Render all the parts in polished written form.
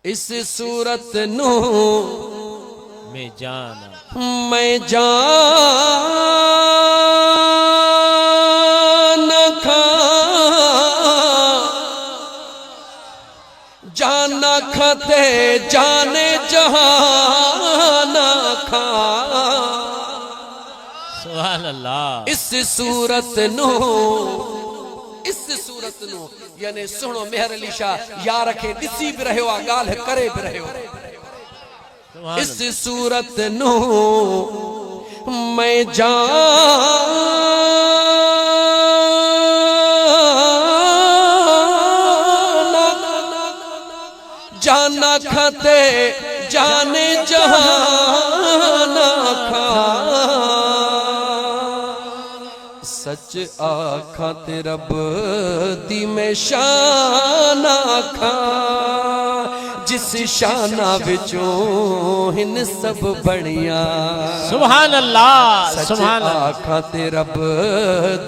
इस सूरत नू मैं जाना मैं जान खा जाना खाते जाने जहाना खा सुभान अल्लाह। इस सूरत नू यानी सुनो मेहर अली शाह यार रखे दिसी भी रहो गाल करे भी रहो। इस सूरत नू मैं जाना खाते जाने जहाना खा सच आखा ते रब दी मैं शान आखा जिस शाना विचों हिन सब बढ़िया। सुभान अल्लाह सच सुभान अल्लाह। आखा ते रब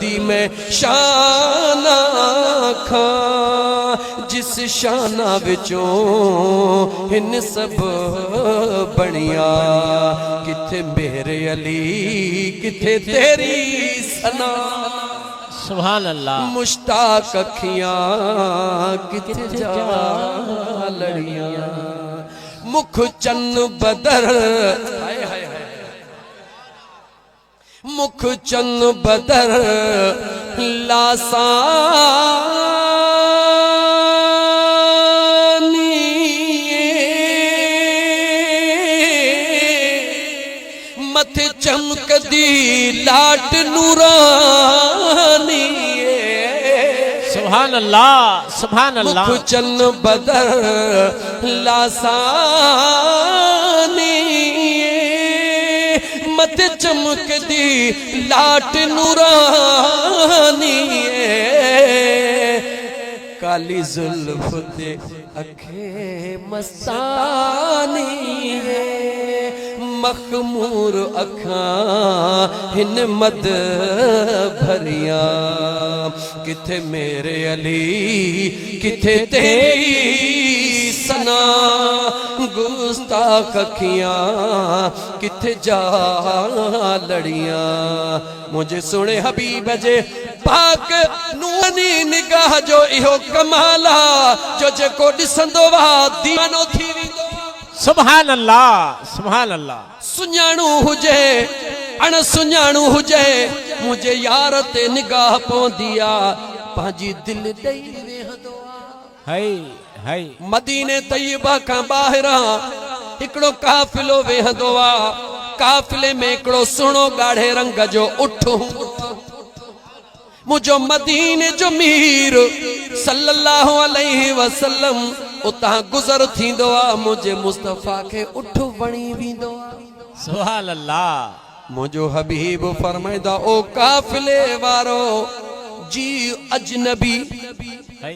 दी मैं शान आखा जिस शाना विचों हिन सब बढ़िया। किथे मेरे अली किथे तेरी सना सुभान अल्लाह। मुश्ताक अखियां किथे जा लड़ियां मुख चन्न बदर हाय हाय हाय मुख चन्न बदर मथे चमकदी लाट नूरानी सुभान अल्लाह सुभान अल्लाह। मुख चन्न बदर लासानी मथे चमकदी लाट नूरानी काली जुल्फ ते अखे मस्तानी मखमूर अखा हिन मद भरिया। किथे मेरे अली किथे तेरी सना गुस्ताख अखियां किथे जा लड़ियां। मुझे सुने हबीब जे पाक नूनी निगाह जो इहो कमाला जो जेको ॾिसंदो वा दीवानो थी वेंदो। सुभान अल्लाह सुभान अल्लाह। सुञाणू हुजे अण सुञाणू हुजे मुझे यार ते निगाह पवंदी आ पंहिंजी दिल ॾेई वेहंदो हाय हाय। मदीने तैयबा खां ॿाहिरां हिकिड़ो काफ़िलो वेहंदो आ। काफ़िले में हिकिड़ो सुहिणो ॻाढ़े रंग जो उठ मुझो मदीने जो मीर सल्लल्लाहु अलैहि वसल्लम उतां गुज़र थींदो आ। मुझे मुस्तफ़ा के उठ वणी वेंदो आ। सुभान अल्लाह। मुझो हबीब फरमाइदा ओ काफ़िले वारो जी अजनबी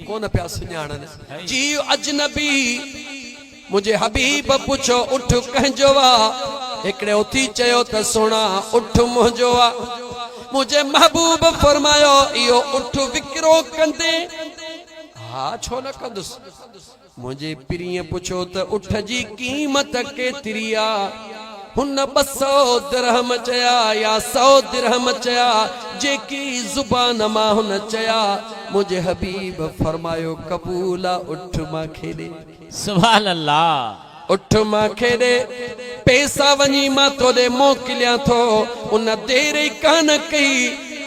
कोन पिया सुञाणन जी अजनबी। मुझे हबीब पुछो उठ कंहिंजो आ हिकिड़े उथी चयो त सुणा उठ मुंहिंजो आ। मुझे महबूब फरमायो इहो उठ विकिरो कंदे हा छो न कंदुसि। मुझे पिरीअ पुछो त उठ जी क़ीमत केतिरी आ हुन 200 दिरहम चया या 100 दिरहम चया जेकी जुबान मां हुन चया। मुझे हबीब फरमायो कबूला उठ मां खेॾे। सुभान अल्लाह। उठ मां खेॾे पैसा वञी मां तोॾे मोकिलियां थो। उन देर ई कान कई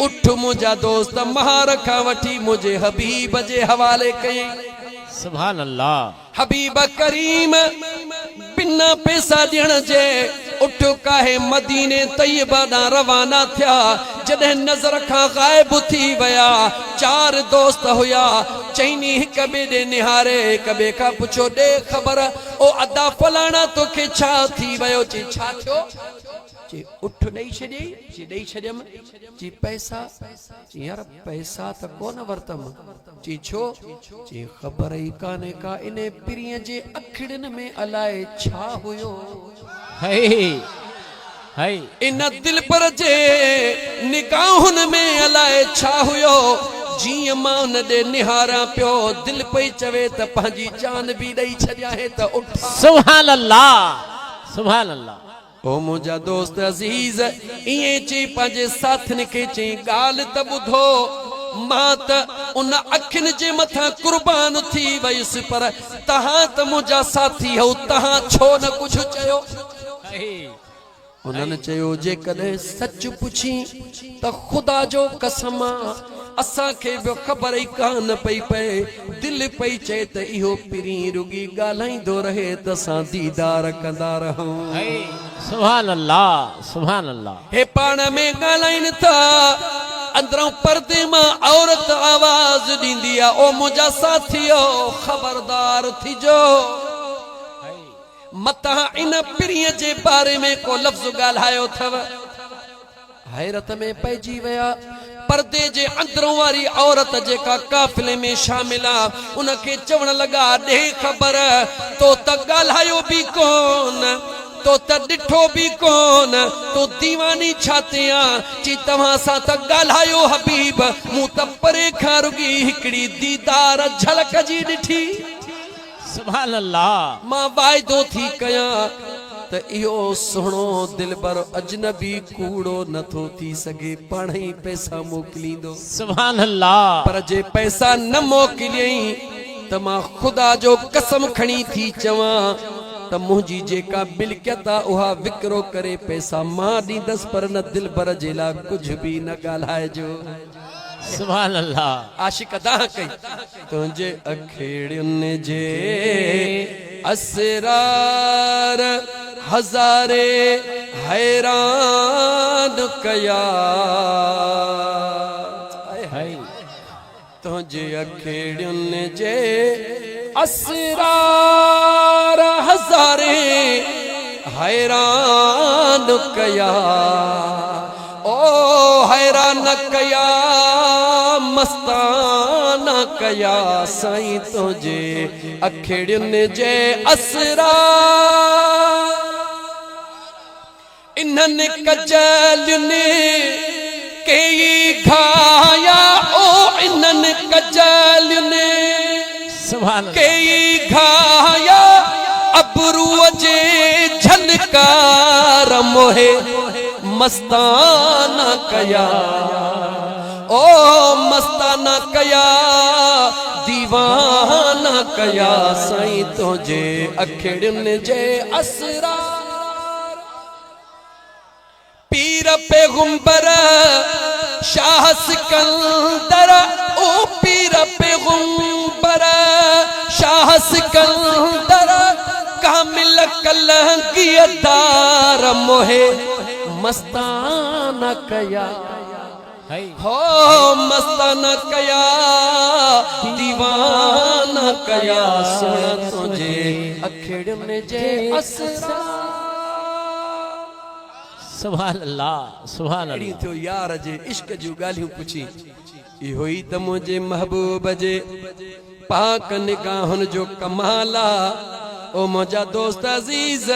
उठ मुंहिंजा दोस्त महार खां वठी मुझे हबीब जे हवाले कई। सुभान अल्लाह। हबीब करीम बिना पैसा ॾियण जे उठ काहे मदीने तैयबा ॾांहुं रवाना थिया। जॾहिं नज़र खां गायब थी विया 4 दोस्त हुया। चईनी हिक ॿिए ॾे निहारे हिक ॿिए खां पुछो ॾे ख़बर ओ अदा फलाणा तोखे छा थी वियो। चई छा थियो। चई उठ ॾेई छॾियई। चई ॾेई छॾियमि। चई पैसा। चई यार पैसा त कोन वरितमि। चई छो। चई ख़बर ई कान्हे का इन पिरीअ जे अखिड़ियुनि में अलाए छा हुयो। हाय हाय। इन दिल पर जे निगाहुनि में अलाए छा हुयो जी मां उन दे निहारा पियो दिल पई चवे त पंहिंजी जान भी ॾेई छॾिया है त उठ सुभान अल्लाह सुभान अल्लाह। ओ मुंहिंजा दोस्त अज़ीज इएं चई पंहिंजे साथियुनि खे चई ॻाल्हि त ॿुधो मां त उन अखियुनि जे मथां कुर्बान थी वयुसि पर तहां त मुंहिंजा साथी हो तहां छो न कुझु चयो। उन्हनि चयो जेकॾहिं सच पुछी त ख़ुदा जो कसम असांखे बि ख़बर ई कान पई पए दिल पई चए त इहो पिरी रुगी ॻाल्हाईंदो रहे त असां दीदार कंदा रहूं। सुभान अल्लाह सुभान अल्लाह। हे पाण में ॻाल्हाइनि था अंदरों पर्दे मां औरत आवाज ॾींदी आहे ओ मुंहिंजा साथियो ख़बरदार थिजो मता इन पिरीअ जे बारे में को लफ़्ज़ ॻाल्हायो अथव। हैरत में पइजी विया पर्दे जे अंदरों वारी औरत जेका काफ़िले में शामिल आहे उनखे चवण लॻा ॾे ख़बर तो त ॻाल्हायो बि कोन तो त ॾिठो बि कोन तो दीवानी छाते आ ची तव्हां सां त ॻाल्हायो हबीब मूं त परे खां रुगी हिकिड़ी दीदार झलक जी ॾिठी। सुभान अल्लाह। मां वाइदो थी कयां त इहो सुहिणो दिलबर अजनबी कूड़ो नथो थी सघे पाण ई पैसा मोकिलींदो। सुभान अल्लाह। पर जे पैसा न मोकिलियई त मां ख़ुदा जो कसम खणी थी चवां त मुंहिंजी जेका मिल्कियत आहे उहा विकिरो करे पैसा मां ॾींदसि पर न दिलबर जे लाइ कुझु बि न ॻाल्हाइजो। सुभान अल्लाह। आशिक अदा कई तुंहिंजे अखेड़ियुनि जे असरार हज़ारे हैरान कया तुंहिंजे अखेड़ियुनि जे असरार हज़ारे हैरान कया ओ हैरान कया मस्ताना कया साईं तुझे अखेड़ियुनि जे असरार इन्हनि कजलियुनि कई घाया ओ इन्हनि कजलियुनि कई घाया अबरूअ जे झलकार मोहे मस्ताना कया ओ मस्ताना कया दीवाना कया साईं तुझे अखेड़ियुनि जे असरार पीर पैगंबर शाह सिकंदर ओ पीर पैगंबर शाह सिकंदर कामिल कलंगी दार मोहे मस्ताना कया हो मस्ताना कया दीवाना कया सुन तुझे अखेड़ियुनि जे असरार। सुभान अल्लाह सुभान अल्लाह। थियो यार जे इश्क जूं ॻाल्हियूं पुछी इहो ई त मुंहिंजे महबूब जे पाक निगाहुनि जो कमाल आहे ओ मुंहिंजा दोस्त अज़ीज़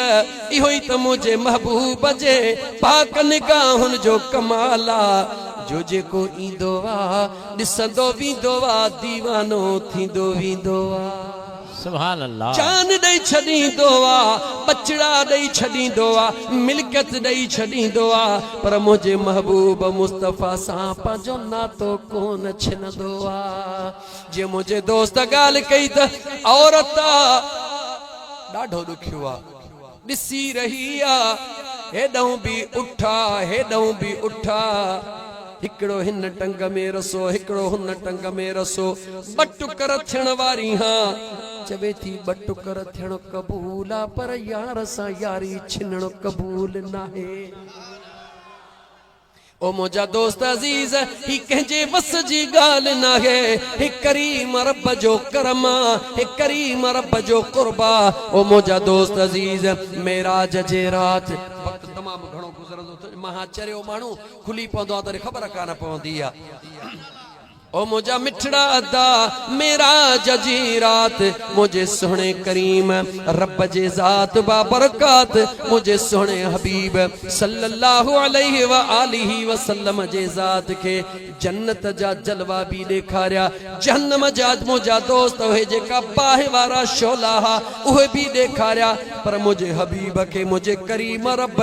इहो ई त मुंहिंजे महबूब जे पाक निगाहुनि जो कमाल आहे जो जेको ईंदो आहे ॾिसंदो वेंदो आहे दीवानो थींदो वेंदो आहे। सुभान अल्लाह। जान ॾेई छॾींदो आहे बचड़ा ॾेई छॾींदो आहे मिल्कियत ॾेई छॾींदो आहे पर मुंहिंजे महबूब मुस्तफ़ा सां पंहिंजो नातो कोन छिनंदो आहे। जे मुंहिंजे दोस्त ॻाल्हि कई त औरत ॾाढो ॾुखियो आहे ॾिसी रही आहे हेॾऊं बि उठा हेॾऊं बि उठा हिकिड़ो हिन टंग में रसो हिकिड़ो हुन टंग में रसो बटुकर थियण वारी हां चवे थी बटुकर थियण क़बूल आहे पर यार सां यारी छिनण क़बूल नाहे। ओ मुंहिंजा दोस्त अज़ीज़ ही कंहिंजे वस जी ॻाल्हि नाहे हे करीम रब जो करम हे करीम रब जो क़ुर्बा। ओ मुंहिंजा दोस्त अज़ीज़ मेराज जे राति वक़्तु तमामु घणो गुज़रंदो महा चरियो माण्हू खुली पवंदो आहे त ख़बर कान पवंदी आहे। ओ मुझा मिठड़ा अदा मेरा जजीरात मुझे सोने करीम रब जे जात बाबरकात मुझे सोने हबीब सल्लल्लाहु अलैहि व आलिहि वसल्लम जे जात के जन्नत जा जलवा भी देखारिया जहन्नम जा मुझा दोस्त हुए जेका बाहि वारा शोला उहे भी देखारिया पर मुझे हबीब के मुझे करीम रब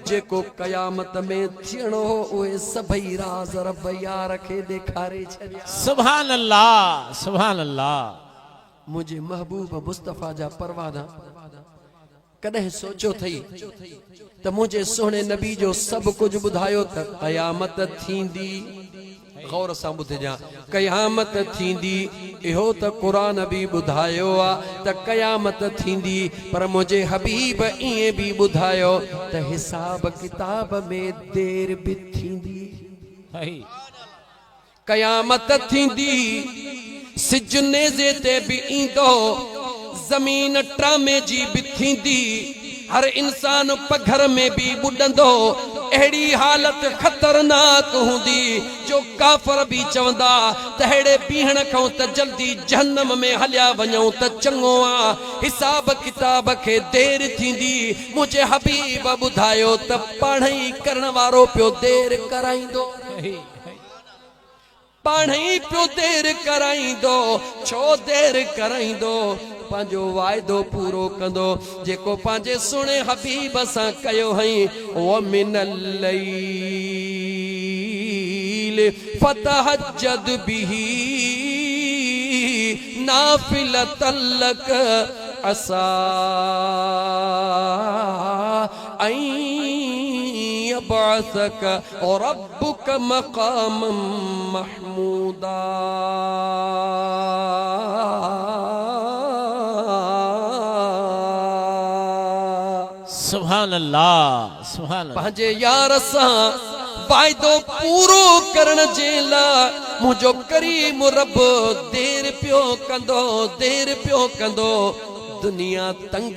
जेको कयामत में थियणो हो उहे सभई राज रब यार के देखारे छे। सुभान अल्लाह सुभान अल्लाह। मुझे महबूब मुस्तफा जा परवाना कदे सोचो थई त मुझे सोने नबी जो सब कुछ बुधायो त कयामत थींदी। गौर सां ॿुधजा कयामत थींदी इहो त क़ुरान भी बुधायो आ त कयामत थींदी पर मुझे हबीब इए भी बुधायो त हिसाब किताब में देर भी थींदी। कयामत थींदी सिज नेज़े ते भी ईंदो ज़मीन ट्रामे जी भी थींदी हर इंसान पघर में भी बुडंदो एड़ी हालत खतरनाक हुंदी जो काफर भी चवंदा तहड़े बीहण खां त जल्दी जहन्नम में हलिया वञूं त चङो आ हिसाब किताब के देर थींदी मुझे हबीब बुधायो त पढ़ाई करण वारो पियो देर कराईंदो पाणी पियो देर कराईंदो छो देर कराईंदो पांजो वायदो पूरो कंदो जेको पांजे सुणे हबीब सां कयो हई व मिनल लैल फतहज्जद बिही नाफिलतल लक असा यबअसक और रब्बुक मकामम महमूदा। सुभान अल्लाह सुभान अल्लाह। पंहिंजे यार सां वाइदो पूरो करण जे लाइ मुंहिंजो करीम रब देर पियो कंदो दुनिया तंग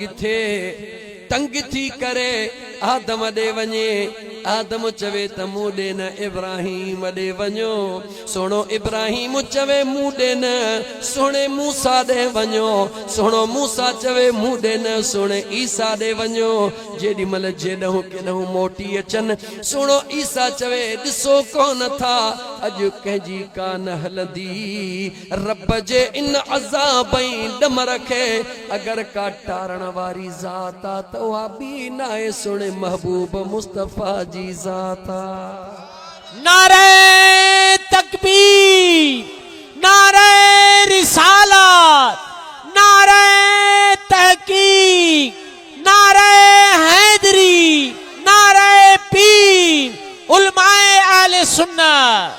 थी करे आदम ॾे वञे आदम चवे त मूं ॾे न इब्राहिम ॾे वञो सोनो इब्राहिम चवे मूं ॾे न सोने मूसा ॾे वञो सोनो मूसा चवे मूं ॾे न सोने ईसा ॾे वञो जेॾी महिल जेॾहूं केॾहूं मोटी अचनि सोनो ईसा चवे ॾिसो कोन था अॼु कंहिंजी कान हलंदी रब जे इन अज़ाब ऐं ॾमर खे अगरि का टारण वारी ज़ात आ त उहा बि नाहे सुणे महबूब मुस्तफा जी ज़ात आ। नारे तकबीर नारे रिसालत नारे तहकीक नारे हैदरी नारे पीर उलमाए आले सुन्नत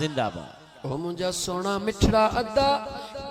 जिंदाबाद। ओ मुंहिंजा सोना मिठड़ा अदा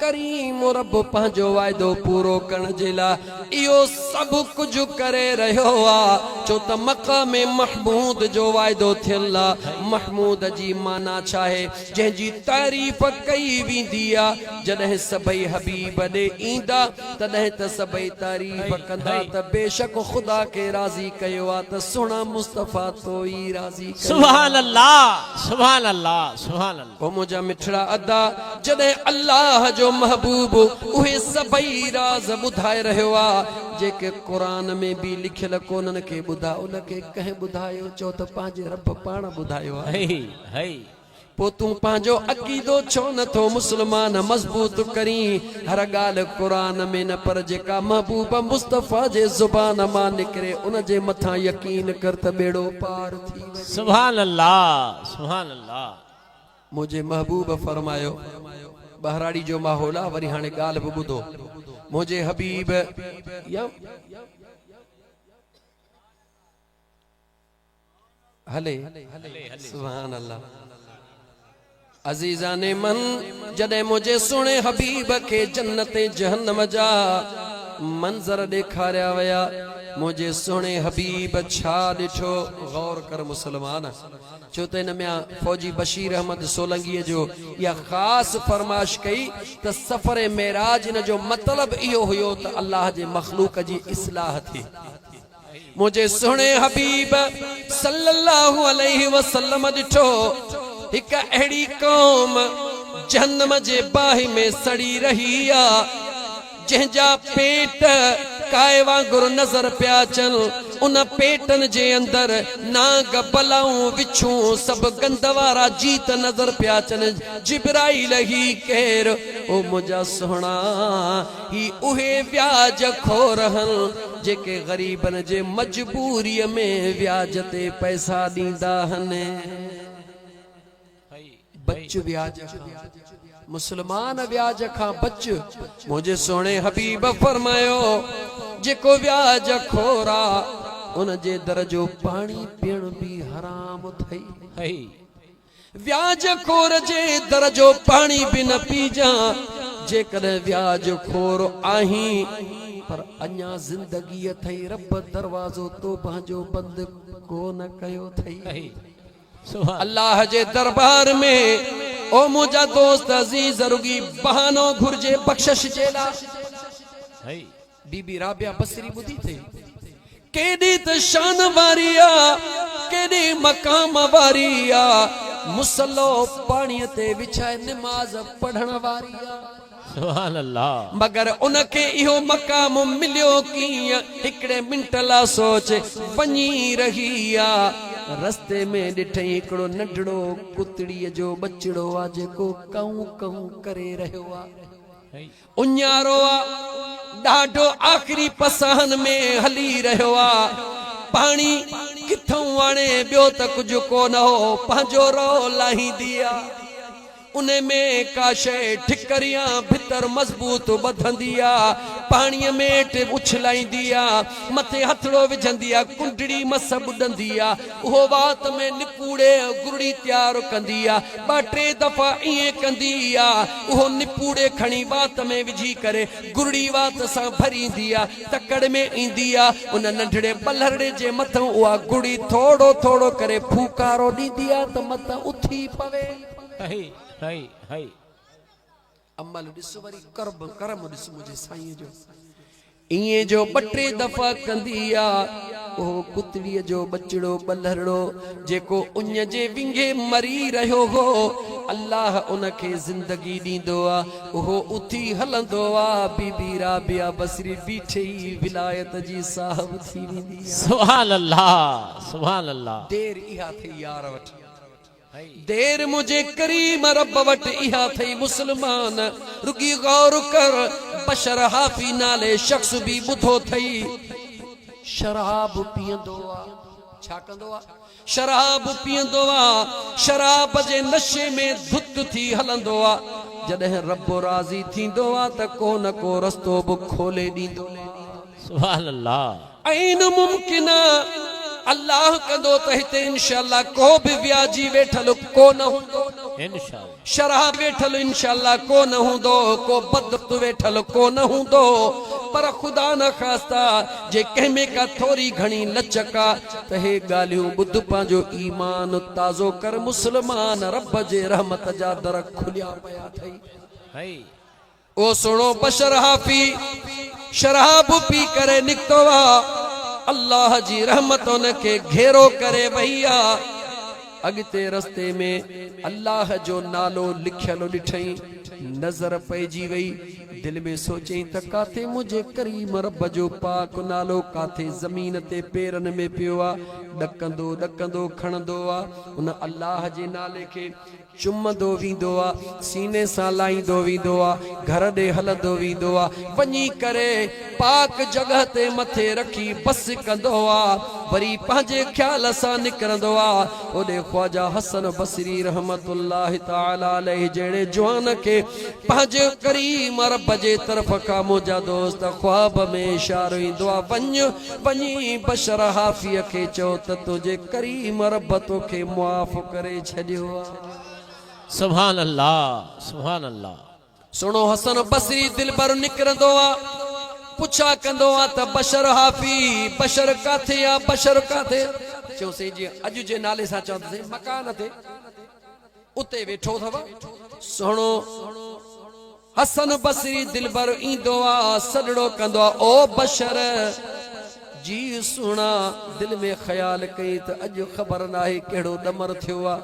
करीम रब पंहिंजो वाइदो पूरो करण जे लाइ इहो सभु कुझु करे रहियो आहे छो त मक़ाम महमूद जो वाइदो थियल आहे। महमूद जी माना छा आहे जंहिंजी तारीफ़ कई वेंदी आहे जॾहिं सभई हबीब ॾे ईंदा तॾहिं त सभई तारीफ़ कंदा त बेशक ख़ुदा खे राज़ी कयो आहे त सुहिणा मुस्तफ़ा तो ई राज़ी सुभान अल्लाह सुभान अल्लाह सुभान अल्लाह। ओ मुंहिंजा मिठड़ा अदा जॾहिं अल्लाह जो महबूब उहे सभई राज ॿुधाए रहियो आहे जेके क़ुरान में भी लिखियल कोन्हनि खे ॿुधा उनखे कंहिं ॿुधायो चओ त पंहिंजे रब पाण ॿुधायो आहे। पोइ तूं पंहिंजो अक़ीदो छो नथो मुस्लमान मज़बूत करी हर ॻाल्हि क़ुरान में न पर जेका महबूब मुस्तफ़ा जे ज़ुबान मां निकिरे उन जे मथां यकीन कर त बेड़ो पार थी वञे। सुभान अल्लाह सुभान अल्लाह। मुझे महबूब फरमायो बहराड़ी जो माहौल आहे वरी हाणे ॻाल्हि बि ॿुधो मुझे हबीब हले सुभान अल्लाह। अजीज़ाने मन जॾहिं मुझे सुणे हबीब के जन्नत जहन्नम जा मंजर ॾेखारिया विया मुझे सुणे हबीब छा ॾिठो गौर कर मुसलमान छो त इन में फौजी बशीर अहमद सोलंगी जो या ख़ास फरमाइश कई त सफ़र मेराज इन जो मतलब इहो हुयो त अल्लाह जे मखलूक जी इस्लाह थी। मुझे सुणे हबीब सल्लल्लाहु अलैहि वसल्लम ॾिठो हिक अहिड़ी कौम जहन्नम जे बाहि में सड़ी रही आ, जंहिंजा पेट काय वांगुरु नज़र पिया अचनि, उन पेटन जे अंदर नाग बलाऊं विछूं सब गंद वारा जीत नज़र पिया अचनि। जिब्राइल ही केर ओ मुंहिंजा सुहिणा, ही उहे व्याज खोरहन जेके ग़रीबन जे मजबूरीअ में व्याज ते पैसा ॾींदा आहिनि। बच व्याज, मुसलमान व्याज खां बच। मुझे सोने हबीब फरमायो जेको व्याज खोरा उन जे दर जो पानी पीण भी हराम थई। व्याज खोर जे दर जो पानी भी न पीजा, जेकॾहिं व्याज खोर आहीं पर अञा जिंदगी थई, रब दरवाजो तो पंहिंजो बंद को न कयो थई। अल्लाह जे दरबार में ओ मुझा दोस्त अजीज रुगी बहानो घुर्जे बख्शिश जे लाइ। बीबी राबिया बसरी बुधी थी, केडी त शान वारिया, केडी मकाम वारिया, मुसल्लो पानी ते विछाए नमाज पढ़ण वारिया। सुभान अल्लाह। मगर उनके इहो मकाम मिलियो कीअं, हिकड़े मिंट ला सोच वञी रही आ। रस्ते में ॾिठई हिकिड़ो नंढड़ो कुतड़ीअ जो बचड़ो आ जेको कऊं कऊं करे रहियो आ, उन्यारो आ, ॾाढो आख़िरी पसाहन में हली रहियो आ। पाणी किथों आणे ॿियो त कुझु कोन हो, पंहिंजो रो लाहींदी आ। उन में का शइ ठिकरियां भितर मजबूत बधंदी आ, पाणीअ में उछलाईंदी आ, मथे हथड़ो विझंदी आ, कुंडड़ी मस बुॾंदी आ, उहो वात में निपूड़े गुरड़ी तैयार कंदी आ। 2-3 दफ़ा ईअं कंदी आ, उहो निपूड़े खणी वात में विझी करे गुरड़ी वात सां भरींदी आ, तकड़ में ईंदी आ। उन नंढड़े बलहरड़े जे मथां उहा गुरड़ी थोड़ो थोड़ो करे फूकारो ॾींदी आ त मथां उथी पवे। अमल ॾिस वरी करम ॾिस मुझे साईं जो, इएं जो 2-3 दफ़ा कंदी आ। ओ कुतड़ीअ जो बचड़ो बलहरड़ो जेको उन जे विंगे मरी रहियो हो, अल्लाह उनखे जिंदगी ॾींदो आ, उहो उथी हलंदो आ। बीबी राबिया बसरी बीठे ई विलायत जी साहब थी वेंदी आ। सुभान अल्लाह, सुभान अल्लाह। देर इहा थी यार वठ, देर मुझे करीम रब वट इहा थई। मुसलमान रुगी गौर कर, बशर हाफी नाले शख्स भी बुधो थई, शराब पींदो आ। छा कंदो आ? शराब पींदो आ, शराब जे नशे में धुत थी हलंदो आ। जॾहिं रब राज़ी थींदो आ त को न को रस्तो बि खोले ॾींदो। सुभान अल्लाह। ऐन मुमकिन अल्लाह कंदो त हिते इंशाअल्लाह को भी व्याजी वेठल को न हूंदो, इंशाअल्लाह। शराब वेठल इंशाअल्लाह को न हूंदो, को बदत वेठल को न हूंदो। पर खुदा न खास्ता जे कंहिंमें का थोरी घणी लचका त हे ॻाल्हियूं ॿुध, पंहिंजो ईमान ताज़ो कर। मुसलमान रब जे रहमत जा दर खुलिया पिया अथई। ओ सुणो बशर हाफी शराब पी करे निकतो आ, अल्लाह जी रहमत उनके घेरो करे भैया। अगते रस्ते में अल्लाह जो नालो लिखियल ॾिठई, नजर पइजी वई। दिल में सोचई त काथे मुझे करीम रब जो पाक नालो काथे जमीन ते पेरन में पियो आ। ॾकंदो ॾकंदो खणंदो आ, उन अल्लाह जे नाले खे चुमंदो वेंदो आ, सीने सां लाहींदो वेंदो आ, घर ॾे हलंदो वेंदो आ। वञी करे पाक जगह ते मथे रखी बस कंदो आ, वरी पंहिंजे ख्याल सां निकिरंदो आ। ओॾे ख्वाजा हसन बसरी रहमतुल्लाह तआला अलैहि जहिड़े जवान खे पंहिंजे करीम रब जे तरफ़ खां मुंहिंजा दोस्त ख्वाब में इशारो ईंदो आ, वञी बशर हाफीअ खे चओ त तुंहिंजे करीम रब तोखे मुआफ़ करे छॾियो आ। सुभान अल्लाह, सुभान अल्लाह। सुनो हसन बसरी दिल भर निकिरंदो आ, पुछा कंदो आ त बशर हाफी, बशर काथे आ, बशर काथे? चयोसीं जी अॼु जे नाले सां चवंदासीं मकान ते, उते वेठो अथव। सुनो हसन बसरी दिल भर ईंदो आ, सॾड़ो कंदो आ, ओ बशर जी सुणा। दिल में ख्याल कई त अॼु ख़बर नाहे कहिड़ो ॾमर थियो आ।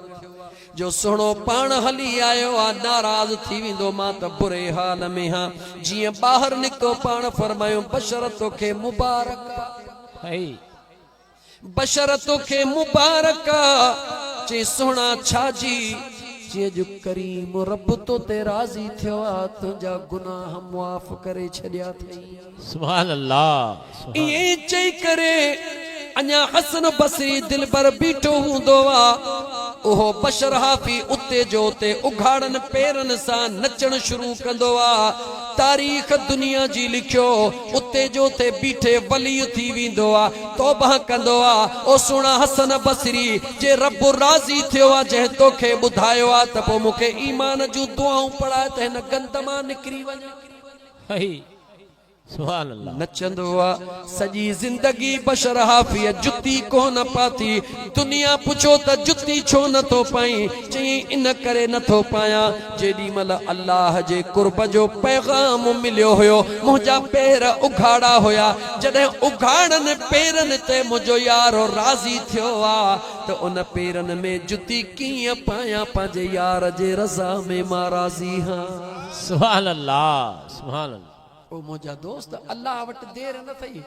जो सुनो पाण हली आयो आ नाराज थी विंदो मां त बुरे हाल में हां जिए बाहर निकतो पाण फरमायो बशरतो के मुबारक बशरतो के मुबारक चे सोना छाजी जे जो करीम रब तो ते राजी थियो आ तुजा गुनाह माफ करे छड्या थई सुभान अल्लाह ये चई करे अञा हसन बसरी दिल पर बीठो हूंदो आ ओहो बशर हाफी उते जो ते उघाड़न पेरन सा नचण शुरू कंदो आ तारीख दुनिया जी लिखियो उते जो ते बीठे वली थी विंदो आ तौबा कंदो आ ओ सुना हसन बसरी जे रब राजी थियो आ जे तोखे बुधायो आ त पो मुखे ईमान जू दुआऊं पढ़ाए त न गंद मां निकरी वने सुभान अल्लाह नचंदो आ सजी जिंदगी बशर हाफी जुती कोन पाती दुनिया पुछो त जुती छो न तो पाई चई इन करे न तो पाया जेडी मल अल्लाह जे कुर्ब जो पैगाम मिलियो होयो मुजा पैर उघाड़ा होया जडे उघाड़न पेरन ते मुजो यारो राजी थियो आ तो उन पेरन में जुती किया पाया पाजे यार जे रजा में मां राजी हां सुभान अल्लाह सुभान अल्लाह ओ मुझा दोस्त अल्लाह वट देर न थई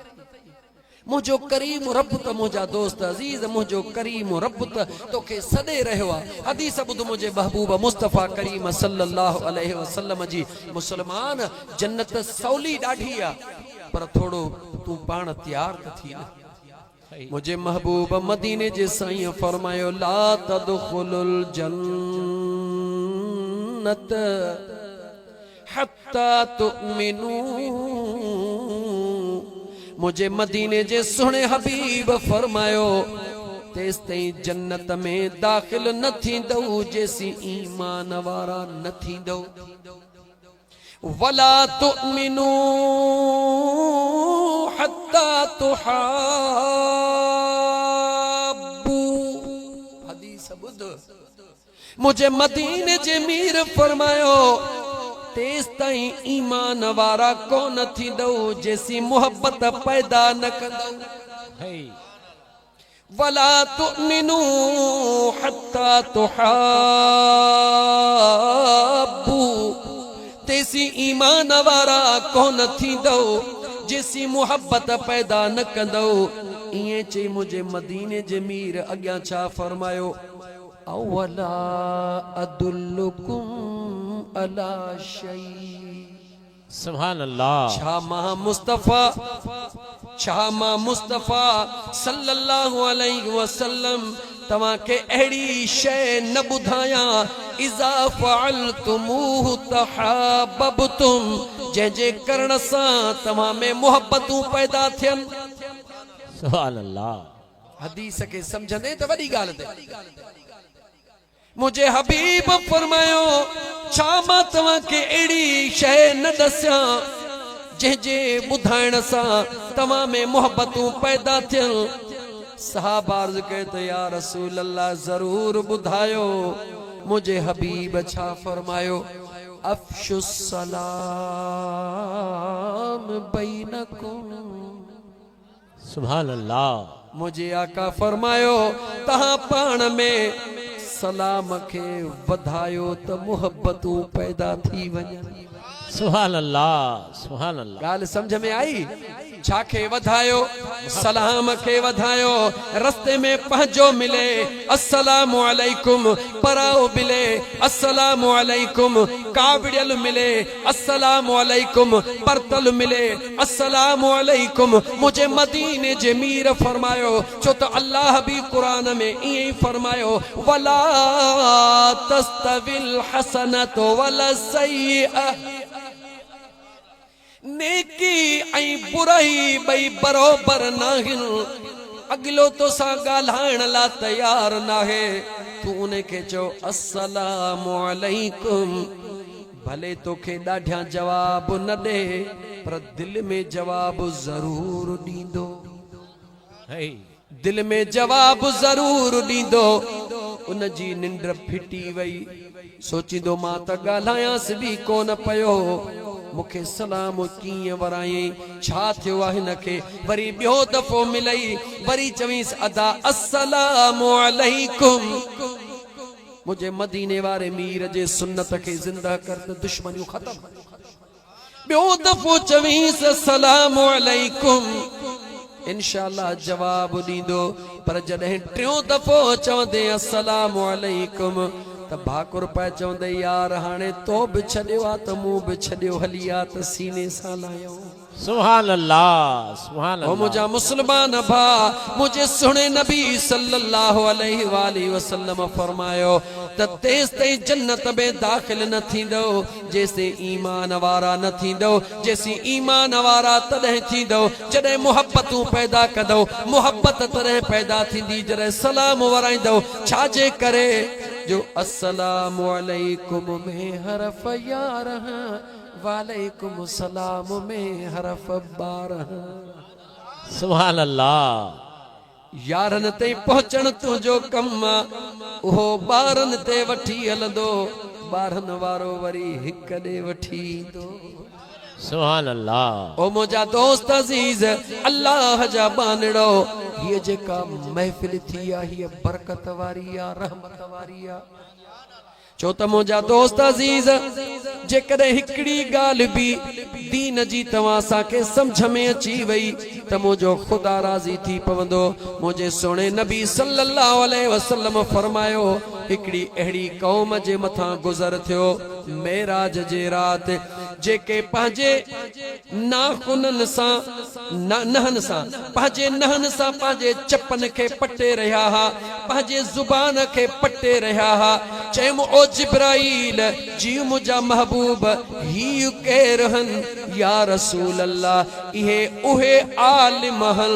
मुझो करीम रब त मुझा दोस्त अजीज मुझो करीम रब त तोखे सदे रहयो आ हदीस बुध मुझे महबूब मुस्तफा करीम सल्लल्लाहु अलैहि वसल्लम जी मुसलमान जन्नत सौली डाढी आ पर थोड़ो तू पाण तैयार त थी न मुझे महबूब मदीने जे साईं फरमायो ला तदखुलुल जन्नत हत्ता तुमिनू मुझे मदीने जे सुने हबीब फरमायो तेस तई जन्नत में दाखिल न थींदो जेसी ईमान वारा न थींदो वला तुमिनू हत्ता तुहाबू हदीस बुध मुझे मदीने जे मीर फरमायो तेस ताई ईमान वारा कोन थींदो जैसी मोहब्बत पैदा न कंदो वला तुमिनू हत्ता तुहाबू तेसी ईमान वारा कोन थींदो जैसी मोहब्बत पैदा न कंदो इए चे मुझे मदीने जे मीर अग्या छा फरमायो अवला अदुल्लुकुम अला शै सुभान अल्लाह छा मां मुस्तफा सल्लल्लाहु अलैहि वसल्लम तवा के एड़ी शय न बुधाया इज़ा फअलतुमूहु तहाबबतुम जे जे करण सा तवा में मोहब्बतूं पैदा थियन सुभान अल्लाह हदीस के समझने त वडी गाल ते मुझे हबीब फरमायो छा मां तवा के एड़ी शय न दस्या जे जे बुधाइण सा तवा में मोहब्बतूं पैदा थियन सहाबा अर्ज़ कए त या रसूल अल्लाह जरूर बुधायो मुझे हबीब छा फरमायो अफ़शुस सलाम बैनकुम सुभान अल्लाह मुझे आका फरमायो तहां पाण में सलाम के वधायो त मोहब्बतूं पैदा थी वञन सुभान अल्लाह सुभान अल्लाह गाल समझ में आई छा के वधायो सलाम के वधायो रस्ते में पहुंचो मिले अस्सलामु अलैकुम पराओ मिले अस्सलामु अलैकुम कावड़ियल मिले अस्सलामु अलैकुम परतल मिले अस्सलामु अलैकुम मुझे मदीने जे मीर फरमायो छो तो अल्लाह भी कुरान में ई फरमायो वला तस्तविल हसनत वला सय्यअ नेकी आई बुराई बई बरोबर नाहिन अगलो तो सा गाल्हाइण ला तैयार नाहे तू उनके चो अस्सलामु अलैकुम भले तोखे ॾाढिया जवाब न दे पर दिल में जवाब जरूर ॾींदो दिल में जवाब जरूर ॾींदो उन जी निंड फिटी वई सोचींदो मां त ॻाल्हायांसि बि कोन पयो मुखे सलाम कीअं वराई छा थियो आहे हिन खे वरी ॿियो दफ़ो मिलई वरी चवीस अदा अस्सलामु अलैकुम मुझे मदीने वारे मीर जे सुन्नत के जिंदा कर त दुश्मनियूं खत्म। ॿियो दफ़ो चवीस अस्सलाम अलैकुम, इंशाअल्लाह जवाब ॾींदो। पर जॾहिं टियों दफ़ो चवंदे अस्सलाम अलैकुम त भाकुर पाए चवंदे यार हाणे तो बि छॾियो आहे त मूं बि छॾियो हली आहे त सीने सां लाहियो। सुभान अल्लाह, सुभान ओ अल्लाह। मुझा मुसलमान भा, मुझे सुने नबी सल्लल्लाहु अलैहि वसल्लम फरमायो त तेस ताईं जन्नत में दाखिल न थींदो जेसे ईमान वारा न थींदो। जेसी ईमान वारा तॾहिं थींदो जॾहिं मुहब्बतूं पैदा कंदो। मुहब्बत तॾहिं पैदा थींदी जॾहिं सलाम वराईंदो। छाजे करे जो अस्सलामु अलैकुम में हरफ 11 वालेकुम सलाम में हरफ 12। सुभान अल्लाह। यारन ते पहुंचण तुंहिंजो कम उहो ॿारनि ते वठी हलंदो। ॿारनि वारो वरी हिक ॾे वठी ईंदो। सुभान अल्लाह। ओ मुंहिंजा दोस्त अज़ीज, अल्लाह जा बानड़ो, हीअ जेका महफ़िल थी आहे हीअ बरकत वारी आहे, रहमत वारी आहे। छो त मुंहिंजा दोस्त अज़ीज, जेकॾहिं हिकिड़ी ॻाल्हि बि दीन जी तव्हां असांखे सम्झ में अची वई त मुंहिंजो ख़ुदा राज़ी थी पवंदो। मुंहिंजे सुहिणे नबी सल्लल्लाहु अलैहि वसल्लम फरमायो हिकिड़ी अहिड़ी क़ौम जे मथां गुज़र थियो मेराज जे राति, जेके पंहिंजे नाख़ुननि सां नहनि सां पंहिंजे चपन खे पटे रहिया हुआ, पंहिंजे ज़ुबान खे पटे रहिया हुआ। चयमि ओ जिब्राईल जी मुंहिंजा महबूब ही केर हन या रसूल अल्लाह? इहे उहे आलिम हन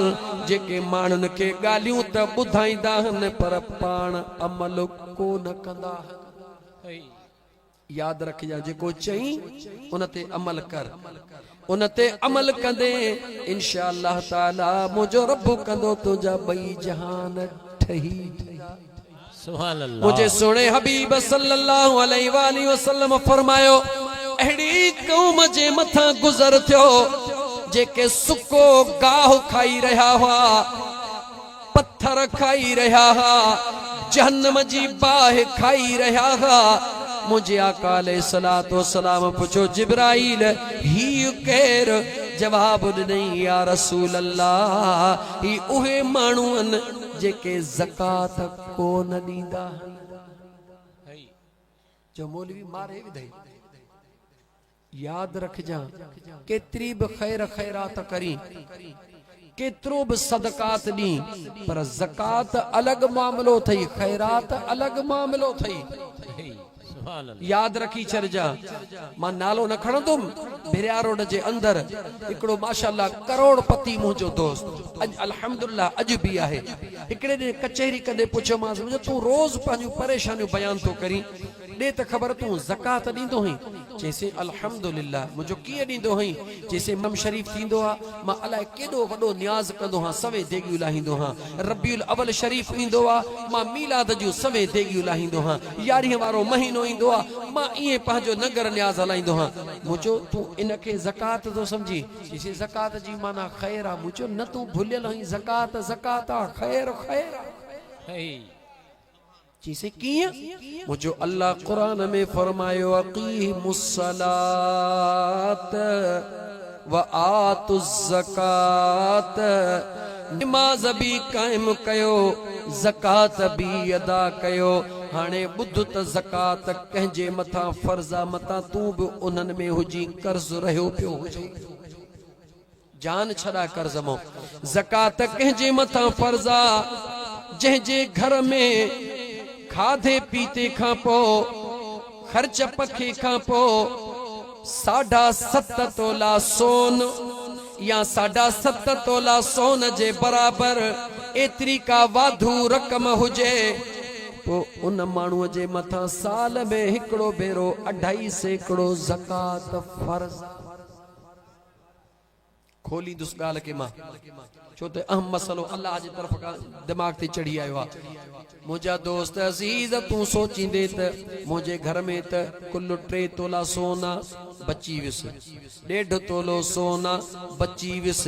जेके माण्हुनि खे ॻाल्हियूं त ॿुधाईंदा आहिनि पर पाण अमल कोन कंदा आहिनि। याद रखिजा, जेको चई उन ते अमल कर, उन ते अमल कंदे इंशाअल्लाह ताला मुंहिंजो रब कंदो तुंहिंजा ॿई जहान ठही। सुभान अल्लाह। मुझे सुने हबीब सल्लल्लाहु अलैहि वसल्लम फरमायो अहिड़ी क़ौम जे मथां गुज़र थियो जेके सुको गाह खाई रहिया हुआ, पत्थर खाई रहिया हुआ, जहन्नम जी बाह खाई रहिया हुआ। मुझे आका अलैहिस्सलातु वस्सलाम पुछो जिब्राईल ही केर? जवाब ॾिनई या रसूल अल्लाह ही उहे माण्हू आहिनि जेके ज़कात कोन ॾींदा आहिनि। जो मौलवी मारे विधई। याद रखजा, केतरी बि ख़ैर ख़ैरात करी, केतिरो बि सदकात ॾी, पर ज़कात अलॻि मामिलो अथई, ख़ैरात अलॻि मामिलो अथई। याद रखी छॾिजा। मां नालो न खणंदुमि। भिरिया रोड जे अंदर हिकिड़ो माशाअल्लाह करोड़पति मुंहिंजो दोस्त अॼु अल्हम्दुलिल्लाह अॼु बि आहे। हिकिड़े ॾींहुं कचहरी कंदे पुछियोमांसि तूं रोज़ पंहिंजूं परेशानियूं बयान थो करी, ॾे त ख़बर तूं ज़कात ॾींदो हुई? चइसि अल्हम्दुलिल्लाह। मुंहिंजो कीअं ॾींदो हुई? चइसि मम शरीफ़ थींदो आहे, मां अलाए केॾो वॾो न्याज़ कंदो आहियां, सवे देगियूं लाहींदो आहियां। रबीउल अवल शरीफ़ ईंदो आहे, मां मीलाद जूं सवे देगियूं लाहींदो आहियां। 11 वारो महीनो ईंदो आहे, मां ईअं पंहिंजो नगर न्याज़ हलाईंदो आहियां। मुंहिंजो तूं इनखे ज़कात थो सम्झी? चइसि ज़कात जी माना ख़ैर आहे। मुंहिंजो न तूं भुलियल आहीं, ज़कात ज़कात आहे, ख़ैर ख़ैर आहे। चइसि कीअं? मुंहिंजो अल्लाह क़ुरान में फरमायो अक़ीमुस्सलात व आतुज़्ज़कात, नमाज़ बि क़ाइम कयो, ज़कात बि अदा कयो। हाणे ॿुध त ज़कात कंहिंजे मथां फर्ज़ आहे, मथां तूं बि उन्हनि में हुजी कर्ज़ रहियो पियो हुजे। जान छॾा कर्ज़ मां। ज़कात कंहिंजे मथां फर्ज़ आहे जंहिंजे घर में खाधे पीते खां पोइ ख़र्च पखे खां पोइ 7.5 तोला सोन या 7.5 तोला सोन जे बराबर एतिरी का वाधू रक़म हुजे, पोइ उन माण्हूअ जे मथां साल में हिकिड़ो भेरो 2.5 सैकड़ो ज़कात फर्ज़। खोली दुस गाल के मां छो ते अहम मसलो अल्लाह जी तरफ का दिमाग ते चढ़ी आयो आ मुझा दोस्त अजीज तू सोचींदे त मुझे घर में त कुल 3 तोला सोना बची विस 1.5 तोलो सोना बची विस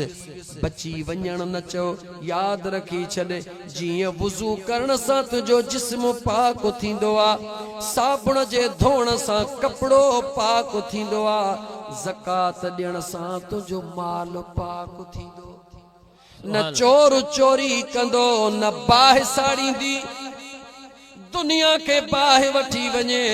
बची वञण न चो याद रखी छॾे जीअं वुज़ू करण सां तुंहिंजो जिस्म पाक थींदो आ साबुण जे धोअण सां कपिड़ो पाक थींदो आ ज़कात ॾियण सां तुंहिंजो माल पाक थींदो न चोर चोरी कंदो न बाहि साड़ींदी दुनिया के बाहि वठी वञे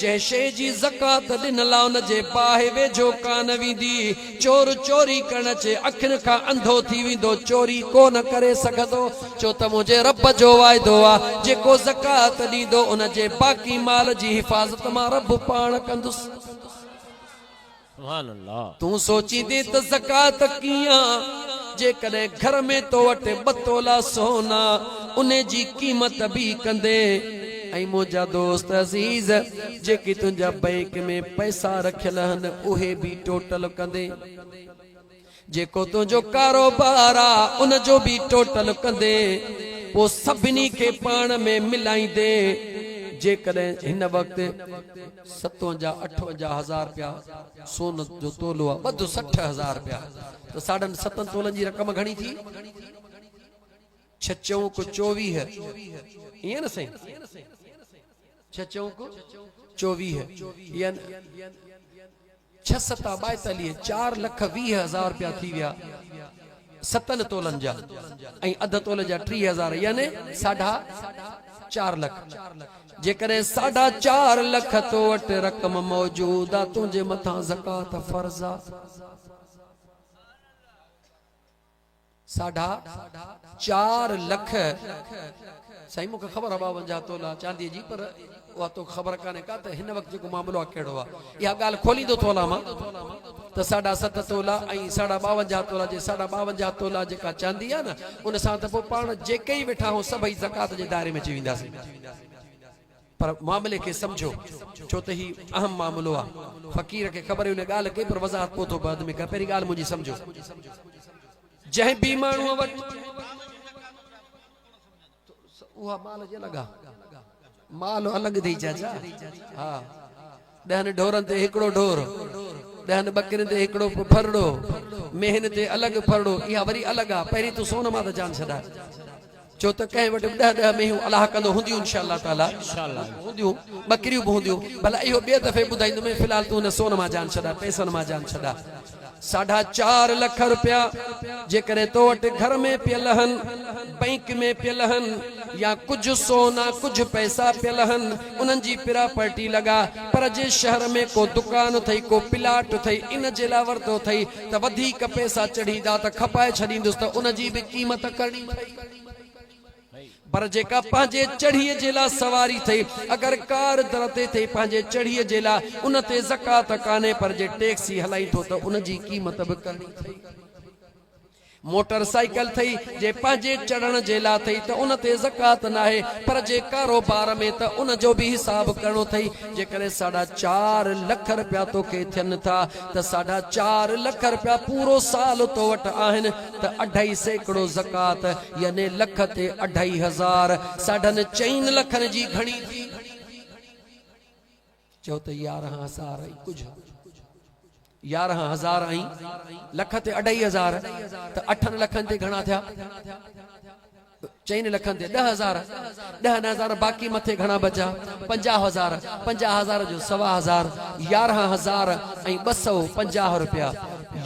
जंहिं शइ जी ज़कात ॾिनल आहे उन जे बाहि वेझो कान वेंदी चोर चोरी करण चे अखियुनि खां अंधो थी वेंदो चोरी कोन करे सघंदो छो त मुंहिंजे रब जो वाइदो आहे जेको ज़कात ॾींदो उन जे बाक़ी माल जी हिफ़ाज़त मां रब पाण कंदुसि सुभान अल्लाह तू सोचींदे त ज़कात कीअं जेकॾहिं घर में तो वटि 2 तोला सोना उन जी क़ीमत भी कंदे ऐं मुंहिंजा दोस्त अज़ीज़ जेके तुंहिंजा बैंक में पैसा रखियल आहिनि उहे भी टोटल कंदे जेको तुंहिंजो कारोबार आहे उन जो भी टोटल कंदे पोइ सभिनी खे पाण में मिलाईंदे जेकॾहिं हिन वक़्तु 57-58 हज़ार रुपया सोन जो तोलो आहे वधि 60,000 रुपया तो 7.5 तोलनि जी रक़म घणी थी 6 चौक 24 ईअं न साईं 6 चौक 24 यानी 6 सता 42 4,20,000 रुपया थी विया 7 तोलनि जा ऐं अध तोले जा 30,000 यानी 4.5 लख जेकॾहिं 4.5 लख तो वटि रक़म मौजूद आहे तुंहिंजे मथां ज़कात फर्ज़ आहे 4.5 लख साईं मूंखे ख़बर आहे 52 तोला चांदी जी पर उहा तो ख़बर कान्हे का त हिन वक़्तु जेको मामलो आहे कहिड़ो आहे इहा ॻाल्हि खोलींदो तोला मां त 7.5 तोला ऐं 52 तोला जे 52 तोला जेका चांदी आहे न उन सां त पोइ पाण जेके ई वेठा आहियूं सभई ज़कात जे दायरे में अची वेंदासीं पर मामले के समझो छो त ही अहम मामलो आहे फ़क़ीर खे ख़बर हुन ॻाल्हि के पर वज़ाहत पोइ थो बाद में कर पहिरीं ॻाल्हि मुंहिंजी समझो जंहिं बि माण्हूअ वटि उहा माल जे लॻा माल अलॻि थी चाचा हा 10 ढोरनि ते हिकिड़ो ढोर 10 बकरियुनि ते हिकिड़ो फरड़ो मेहन ते अलॻि फरड़ो इहा वरी अलॻि आहे पहिरीं तूं सोन मां त जान छॾा छो त कंहिं वटि 10 मेहूं अलाह कंदो हूंदियूं इंशाअल्लाह ताला हूंदियूं बकरियूं बि हूंदियूं भला इहो ॿिए दफ़े ॿुधाईंदुमि फ़िलहाल तूं हुन सोन मां जान छॾा पैसनि मां जान छॾा 4.5 लख रुपया जेकॾहिं तो वटि घर में पियल आहिनि बैंक में पियल आहिनि या कुछ सोना कुछ पैसा पियल आहिनि उन्हनि जी प्रॉपर्टी लॻा पर जे शहर में को दुकान अथई को प्लाट अथई इन जे लाइ वरितो अथई त वधीक पैसा चढ़ींदा त खपाए छॾींदुसि त उन जी बि क़ीमत करणी अथई पर जेका पंहिंजे चढ़ीअ जे लाइ सवारी थई अगरि कार दर ते थई पंहिंजे चढ़ीअ जे लाइ उन ते ज़कात कान्हे पर जे टैक्सी हलाई थो त उन जी क़ीमत बि करणी थई मोटरसाइकिल थई जे पंहिंजे चढ़ण जे लाइ थई त उन ते ज़कात न आहे पर जे कारोबार में त उन जो बि हिसाब करणो थई जेकॾहिं 4.5 लख रुपया तोखे थियनि था त 4.5 लख रुपया पूरो साल तो वटि आहिनि त 2.5% ज़कात यानी लख ते 2.5 4.5 लखनि जी घणी थी चओ त 11,000 कुझु 11,000 आई लख ते 2.5 त 8 लखनि ते घणा थिया 4 लखनि ते 10,000 10,000 बाक़ी मथे घणा बचा 50,000 50,000 जो 1.25 11,000 ऐं 250 रुपया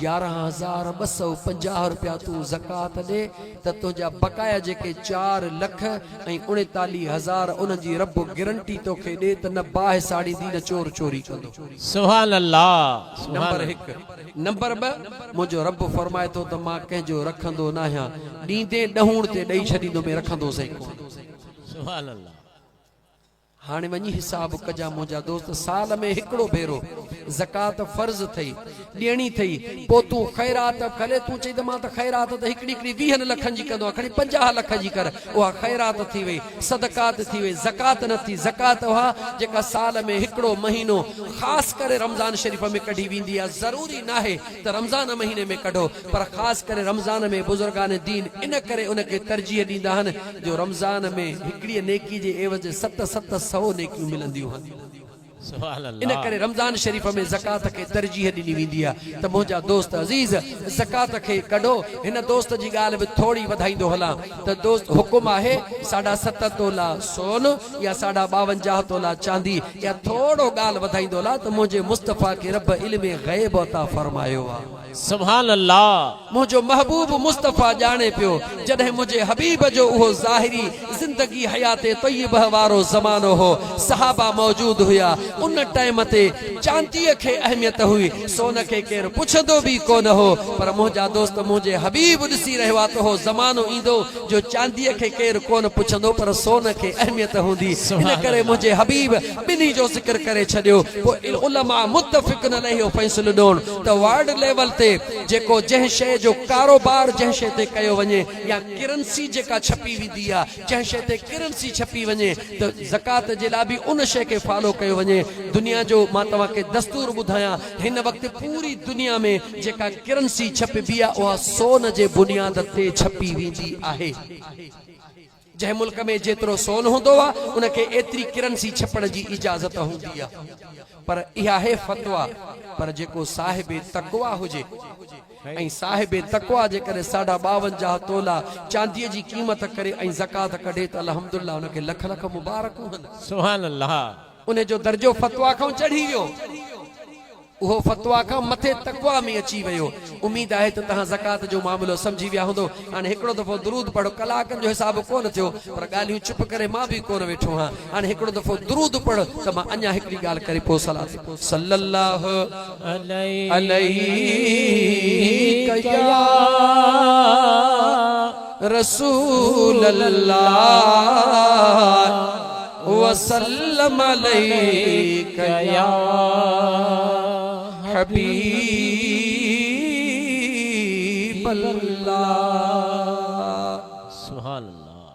11,250 रुपया तू ज़कात दे त तुंहिंजा बकाया जेके 4 लख ऐं 39,000 उन जी रब गारंटी तोखे ॾे त न बाहि साड़ी दी न चोर चोरी कंदो सुभान अल्लाह नंबर 1 नंबर 2 मुंहिंजो रब फरमाए थो त मां कंहिंजो रखंदो न आहियां ॾींदे ॾहूण ते ॾेई छॾींदो में रखंदो सही कोन सुभान अल्लाह हाने वनी हिसाब कजा मुझा दोस्त साल में हिकड़ो भेरो ज़कात फर्ज थई ॾियणी थई पो तू खैरात भले तू चई त मां त खैरात त हिकड़ी हिकड़ी 20 लखन जी कंदो खणी 50 लख जी कर उहा खैरात थी वई सदकात थी वई ज़कात न थी ज़कात उहा जेका साल में हिकड़ो महीनो खास करे रमजान शरीफ में कढी वेंदी आहे ज़रूरी नाहे त रमजान महीने में कढो पर खास करे रमजान में बुजुर्गान दीन इन करे उनके तरजीह ॾींदा आहिनि जो रमजान में हिकड़ी नेकी जे एवज 700 नेकियूं मिलंदियूं आहिनि इन करे रमजान शरीफ में ज़कात के तरजीह ॾिनी वेंदी आहे त मुंहिंजा दोस्त अज़ीज़ ज़कात के कढो हिन दोस्त जी ॻाल्हि बि थोड़ी वधाईंदो हलां त दोस्त हुकुम आहे 7.5 तोला सोन या 52 तोला चांदी या थोड़ो ॻाल्हि वधाईंदो हलां त मुंहिंजे मुस्तफ़ा के रब इल्म ग़ैब अता फरमायो आहे सुभान अल्लाह मुझो महबूब मुस्तफ़ा जाने पियो जॾहिं मुझे हबीब जो उहो ज़ाहिरी जिंदगी हयात तय्यब वारो ज़मानो हो सहाबा मौजूद हुया उन टाइम ते चांदीअ खे अहमियत हुई सोन खे केर पुछंदो भी कोन हो पर मुंहिंजा दोस्त मुझे हबीब ॾिसी रहियो आहे त हो ज़मानो ईंदो जो चांदीअ खे केर कोन पुछंदो पर सोन खे अहमियत हूंदी इन करे मुझे हबीब ॿिन्ही जो ज़िक्र करे छॾियो पोइ उलमा मुत्तफ़िक़ न रहियो फ़ैसिलो ॾियण त वार्ड लेवल जेको जंहिं शइ जो कारोबार जंहिं शइ ते कयो वञे या करेंसी जेका छपी वेंदी आहे जंहिं शइ ते करेंसी छपी वञे त ज़कात जे लाइ बि उन शइ खे फॉलो कयो वञे दुनिया जो मां तव्हांखे दस्तूर ॿुधायां हिन वक़्तु पूरी दुनिया में जेका करेंसी छपबी आहे उहा सोन जे बुनियाद ते छपी वेंदी आहे जंहिं मुल्क में जेतिरो सोन हूंदो आहे उनखे एतिरी करेंसी छपण जी इजाज़त हूंदी आहे पर इहा है फतवा पर जेको साहिब तक़वा हुजे ऐं साहिब तक़वा जे करे 52 तोला चांदीअ जी क़ीमत करे ऐं ज़कात कढे त अल्हम्दुलिल्लाह उनखे लख लख मुबारकूं आहिनि सुभान अल्लाह उन जो दर्जो फतवा खां चढ़ी वियो उहो फतवा खां मथे तक़वा में अची वियो उम्मीद आहे त तव्हां ज़कात जो मामलो समझी विया हूंदो हाणे हिकिड़ो दफ़ो दुरूद पढ़ो कलाकनि जो हिसाब कोन थियो पर ॻाल्हियूं चुप करे मां बि कोन वेठो आहियां हाणे हिकिड़ो दफ़ो दुरूद पढ़ त मां अञा हिकिड़ी ॻाल्हि करे पोइ सलाह सल्लल्लाहु अलैहि या रसूल अल्लाह वसल्लम अलैका या हबीब अल्लाह सुभान अल्लाह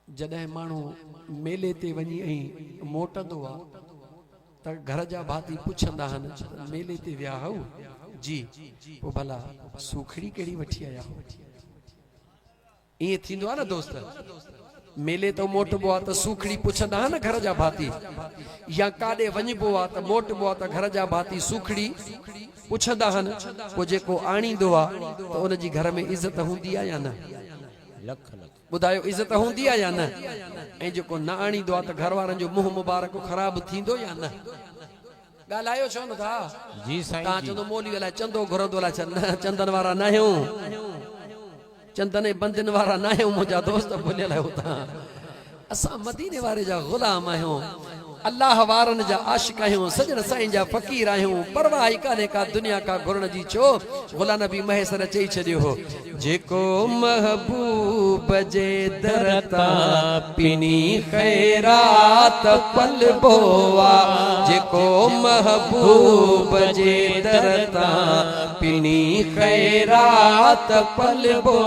जॾहिं माण्हू मेले ते वञी ऐं मोटंदो आहे त घर जा भाती पुछंदा आहिनि मेले ते विया हो जी पोइ भला सूखड़ी कहिड़ी वठी आया हो ईअं थींदो आहे न दोस्त मेले तो मोटबो आहे त सूखड़ी पुछंदा आहिनि घर जा भाती या काॾे वञिबो आहे त मोटबो आहे त घर जा भाती सूखड़ी पुछंदा आहिनि पोइ जेको आणींदो आहे त उनजी घर में इज़त हूंदी आहे या न लख लख ॿुधायो इज़त हूंदी आहे या न ऐं जेको न आणींदो आहे त घर वारनि जो मुंहुं मुबारक ख़राब थींदो या न ॻाल्हायो छो न था जी साईं तव्हां चवंदो मोली अलाए चंदो घुरंदो अलाए चंदन वारा न आहियूं चंदन बंदन वारा न आहियूं मुंहिंजा दोस्त भुलियल आहियो तव्हां असां मदीने वारे जा ग़ुलाम आहियूं अल्लाह वारनि जा आशिक आहियूं सजण साईं जा फ़कीर आहियूं परवाह ई कान्हे का दुनिया का घुरण जी छो ग़ुलाम नबी महेसर चई छॾियो हो जेको महबूब जे दर तां पिनी खैरात पलबो आहे जेको महबूब जे दर तां पिनी खैरात पलबो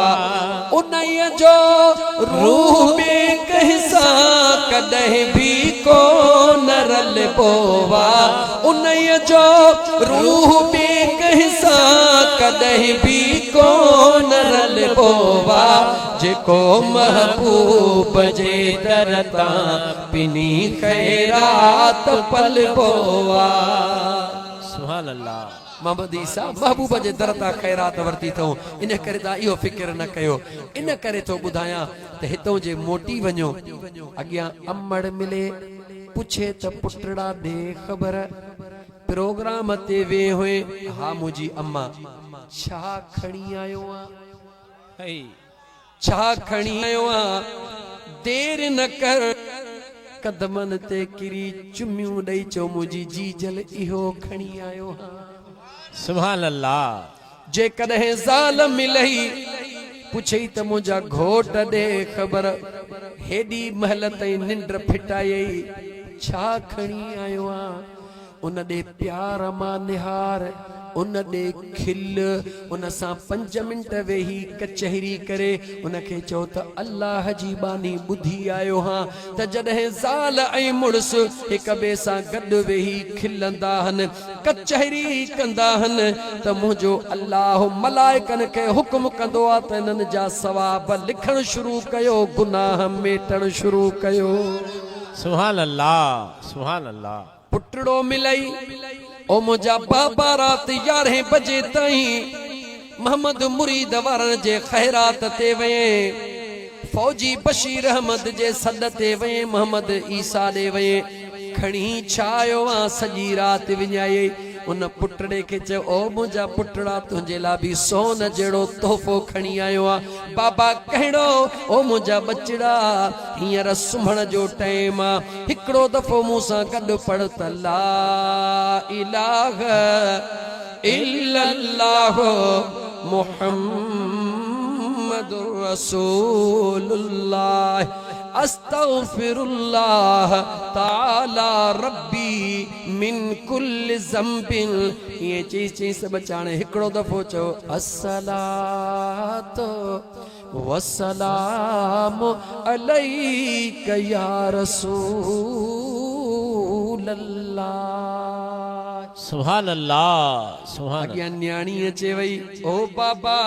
आहे उन्हीअ जो रूह में कहिंसां कॾहिं भी कोन रलबो आहे उन्हीअ जो रूह में कहिंसां कॾहिं भी कोन रलबो आहे जेको महबूब जे दर तां पिनी खैरात पलबो आहे सुभान अल्लाह मोहम्मद ईसा महबूब जे दर तां खैरात वरती अथऊं इन करे तव्हां इहो फ़िक्र न कयो इन करे थो ॿुधायां त हितां जे मोटी वञो अॻियां अमड़ मिले पुछे त पुटड़ा ॾे ख़बर प्रोग्राम ते वे हुए हा मुंहिंजी अम्मा छा खणी आयो आहे छा खणी आयो आहे देर न कर कदमन ते किरी चुमियूं ॾेई चो मुंहिंजी जीजल इहो खणी आयो आहे सुभान अल्लाह जे कॾहिं ज़ाल मिलई पुछई त मुंहिंजा घोट ॾे ख़बर हेॾी महल ताईं निंड फिटाई छा खणी आयो आ उन ॾे प्यार मां निहार उन ॾे खिल उन सां 5 मिंट वेही कचहरी करे उनखे चओ त अल्लाह जी बानी ॿुधी आयो हां त जॾहिं ज़ाल ऐं मुड़ुस हिक ॿिए सां गॾु वेही खिलंदा आहिनि कचहरी कंदा आहिनि त मुंहिंजो अल्लाह मलाइकनि खे हुकुम कंदो आहे त इन्हनि जा सवाब लिखणु शुरू कयो गुनाह मेटणु शुरू कयो। सुभान अल्लाह सुभान अल्लाह। पुटड़ो मिलई ओ मुंहिंजा बाबा रात 11 बजे ताईं मोहम्मद मुरीद वारनि जे ख़ैरात ते वए फौजी बशीर अहमद जे सॾ ते वए मोहम्मद ईसा ॾे वए खणी छायो आ सॼी रात विञाई उन पुटड़े के चयो ओ मुंहिंजा पुटड़ा तुंहिंजे लाइ बि सोन जहिड़ो तोहफ़ो खणी आयो आहे बाबा कहिड़ो ओ मुंहिंजा बचड़ा हींअर सुम्हण जो टाइम आहे हिकिड़ो दफ़ो मूं सां गॾु पढ़ त ला इलाहा इल्लल्लाह मुहम्मदुर रसूलुल्लाह अस्तगफिरुल्लाह ताला रब्बी मिन कुल्ल ज़ंबिन ये चीज़ सब चाणे हिकड़ो दफ़ो चओ अस्सलातु वस्सलामु अलैका या रसूलल्लाह। सुभान अल्लाह सुभान अॻियां न्याणी अचे वई ओ बाबा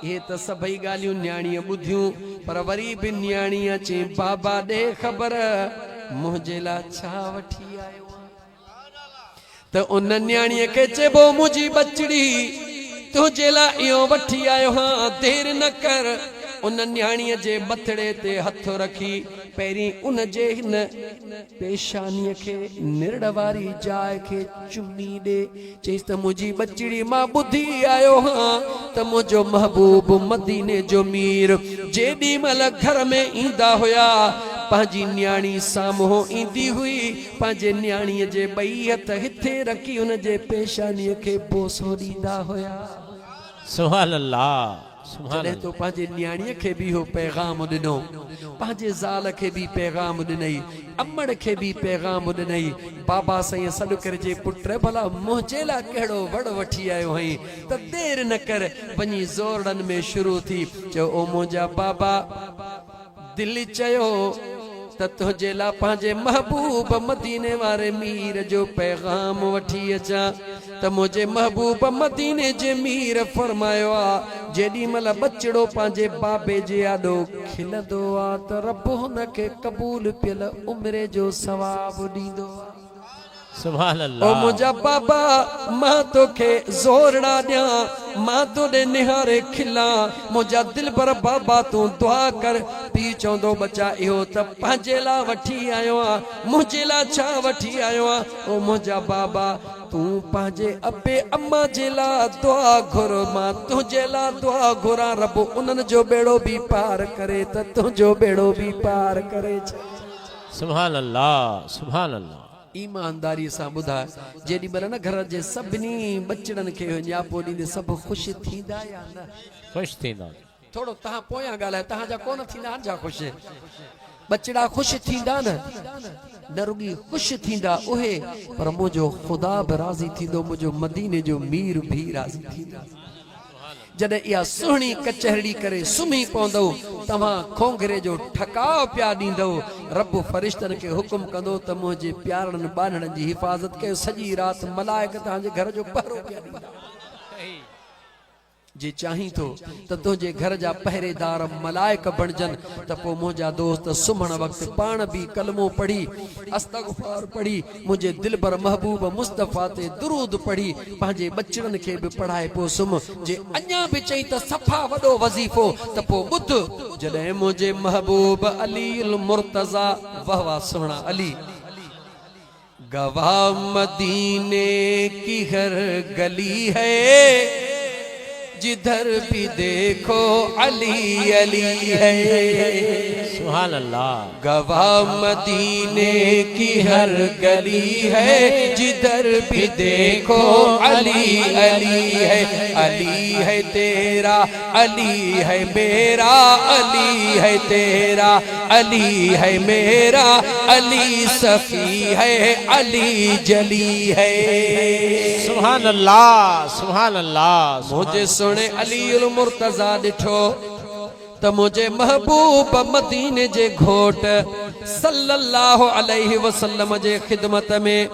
ये त सभई ॻाल्हियूं न्याणीअ ॿुधियूं पर वरी बि न्याणी अचे बाबा ॾे ख़बर मुंहिंजे लाइ छा वठी आयो त उन न्याणीअ खे चइबो मुंहिंजी बचड़ी तुंहिंजे लाइ इहो वठी आयो हां देर न कर उन न्याणीअ जे मथड़े ते हथ रखी पहिरीं उन जे हिन पेशानीअ खे निरड़ वारी जाइ खे चुमी ॾे चईसि त मुंहिंजी बचड़ी मां ॿुधी आयो हां त मुंहिंजो महबूब मदीने जो मीर जेॾी महिल घर में ईंदा हुया पंहिंजी न्याणी साम्हूं ईंदी हुई पंहिंजे न्याणीअ जे ॿई हथ हिते रखी उन जे पेशानीअ खे बोसो ॾींदा हुया। सुभान अल्लाह सुभान जॾहिं तो पंहिंजे न्याणीअ खे बि हो पैगाम ॾिनो पंहिंजे ज़ाल खे बि पैगाम ॾिनई अमड़ खे बि पैगाम ॾिनई बाबा साईं सॾु करे जे पुट भला मुंहिंजे लाइ कहिड़ो वड़ वठी आयो आहीं त देर न कर वञी ज़ोरड़नि में शुरू थी चयो ओ मुंहिंजा बाबा दिलि चयो त तुंहिंजे लाइ पंहिंजे महबूब मदीने वारे मीर जो पैगाम वठी अचां त मुंहिंजे महबूब मदीने जे मीर फरमायो आहे जेॾी महिल बचड़ो पंहिंजे बाबे जे आॾो खिलंदो आहे त रब हुनखे क़बूल पियल उमिरि जो सवाब ॾींदो आहे। सुभान ओ अल्लाह मुंहिंजा बाबा मां तोखे ज़ोरड़ा ॾियां मां तोॾे निहारे खिलां मुंहिंजा दिलबर बाबा तूं दुआ कर पीउ चवंदो बचा इहो त पंहिंजे लाइ वठी आयो आहे मुंहिंजे लाइ छा वठी आयो आहे ओ मुंहिंजा बाबा तूं पंहिंजे अबे अम्मा जे लाइ दुआ घुर मां तुंहिंजे लाइ दुआ घुरां रब उन्हनि जो बेड़ो बि पार करे त तुंहिंजो बेड़ो बि पार करे। सुभान अल्लाह सुभान अल्लाह। ईमानदारी सां ॿुधाए जेॾी महिल न घर जे सभिनी बचड़नि खे न्यापो ॾींदे सभु ख़ुशि थींदा या न ख़ुशि थींदा थोरो तव्हां पोयां ॻाल्हायो तव्हांजा कोन थींदा जा ख़ुशि बचड़ा ख़ुशि थींदा न रुॻी ख़ुशि थींदा उहे पर मुंहिंजो ख़ुदा बि राज़ी थींदो मुंहिंजो मदीने जो मीर बि राज़ी थींदा। जॾहिं इहा सुहिणी कचहरी करे सुम्ही पवंदो तव्हां खोंगरे जो ठकाव पिया ॾींदो रब फ़रिश्तनि खे हुकुम कंदो त मुंहिंजे प्यारनि ॿानड़नि जी हिफ़ाज़त कयो सॼी राति मलाइक तव्हांजे घर जो पहरो पिया ॾींदा। जे चाहीं थो त तुंहिंजे घर जा पहरेदार मलाइक बणजनि त पोइ मुंहिंजा दोस्त सुम्हण वक़्तु पाण बि कलमो पढ़ी अस्तगफार पढ़ी मुंहिंजे दिलबर महबूब मुस्तफ़ा ते दुरूद पढ़ी पंहिंजे बचड़नि खे बि पढ़ाए पोइ सुम्ह जे अञा बि चई त सफ़ा वॾो वज़ीफ़ो त पोइ ॿुध जॾहिं मुंहिंजे महबूब अली मुर्तज़ा वाह वाह सुहिणा अली गवाह मदीने की हर गली है जिधर भी देखो अली अली है सुभान अल्लाह। गवाह मदीने की हर गली है, जिधर भी देखो अली अली है। अली है तेरा, अली है मेरा, अली है तेरा, अली है मेरा, अली सफी है, अली जली है। सुभान अल्लाह, सुभान अल्लाह। मुझे सुने अली उल मुर्तजा दिठो तो मुझे महबूब मदीने जे घोट सल्लल्लाहु अलैहि वसल्लम जे खिदमत में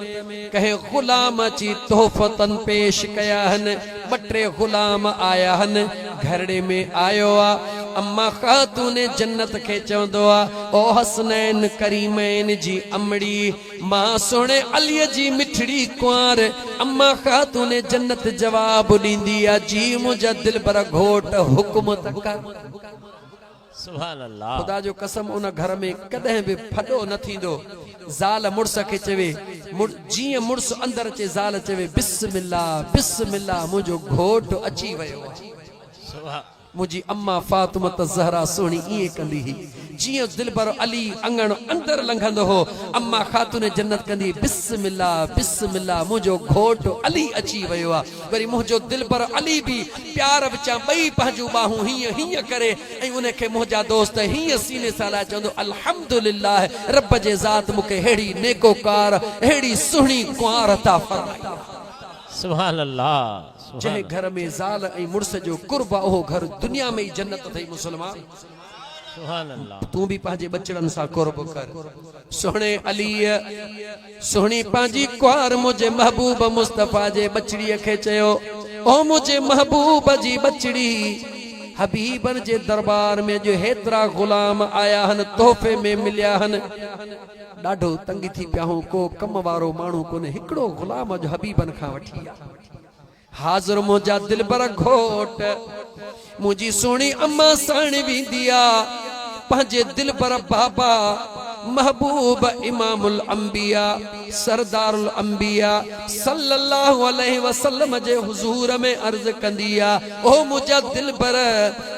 कहे गुलाम ची तोहफतन पेश कया हन। बटरे गुलाम आया हन, घरड़े में आयो आ। अम्मा खातून जन्नत के चवंदो आ, ओ हसनैन करीमैन जी अमड़ी मां सुने अली जी मिठड़ी कुंवर। अम्मा खातून जन्नत जवाब ॾींदी आ, जी मुंहिंजा दिल पर घोट हुक्म त कर। सुभान अल्लाह। खुदा जो कसम उन घर में कदें भी फडो न थींदो। ज़ाल मुड़स के चवे, जी मुड़स अंदर अचे ज़ाल चवे बिस्मिल्लाह बिस्मिल्लाह, मुझो घोट अची वयो। सुभान मुझी अम्मा फातिमा ज़हरा सोनी इए कंदी ही। जियो दिलबर अली अंगण अंदर लंघंदो हो, अम्मा खातून जन्नत कंदी बिस्मिल्लाह बिस्मिल्लाह, मुझो घोट अली अची वयो आ। वरी मुझो दिलबर अली भी प्यार विचा बई पंहिंजूं बाहूं हीअं हीअं करे ऐं उनखे मुंहिंजा दोस्त हीअं सीने सां लाइ चवंदो अल्हम्दुलिल्लाह, रब जे ज़ात मूंखे अहिड़ी नेकोकार अहिड़ी सुहिणी कुंवार अता फरमाई। सुभान अल्लाह। जंहिं घर में ज़ाल ऐं मुड़स जो कुर्ब आहे उहो घर दुनिया में ई जन्नत अथई। मुसलमान सुभान अल्लाह। तू भी पंहिंजे बचड़नि सां कुर्ब कर। सुहिणे अलीअ सुहिणी पंहिंजी कुंवार मुंहिंजे महबूब मुस्तफ़ा जे बचड़ीअ खे चयो, ओ मुंहिंजे महबूब जी बचड़ी, हबीबन जे दरबार में जो हेतिरा गुलाम आया हन, तोहफ़े में मिलिया हन, ॾाढो तंग थी पिया हूं, को कम वारो माण्हू कोन्हे, हिकिड़ो गुलाम जो हबीबन खां वठी आ। हाज़िर मुंहिंजा दिलबर घोट मुंहिंजी सुहिणी अम्मा साण वेंदी आ, पंहिंजे दिलबर बाबा महबूब इमामुल अंबिया सरदारुल अंबिया सल्लल्लाहु अलैहि वसल्लम जे हुजूर में अर्ज कंदी आ, ओ मुंहिंजा दिलबर,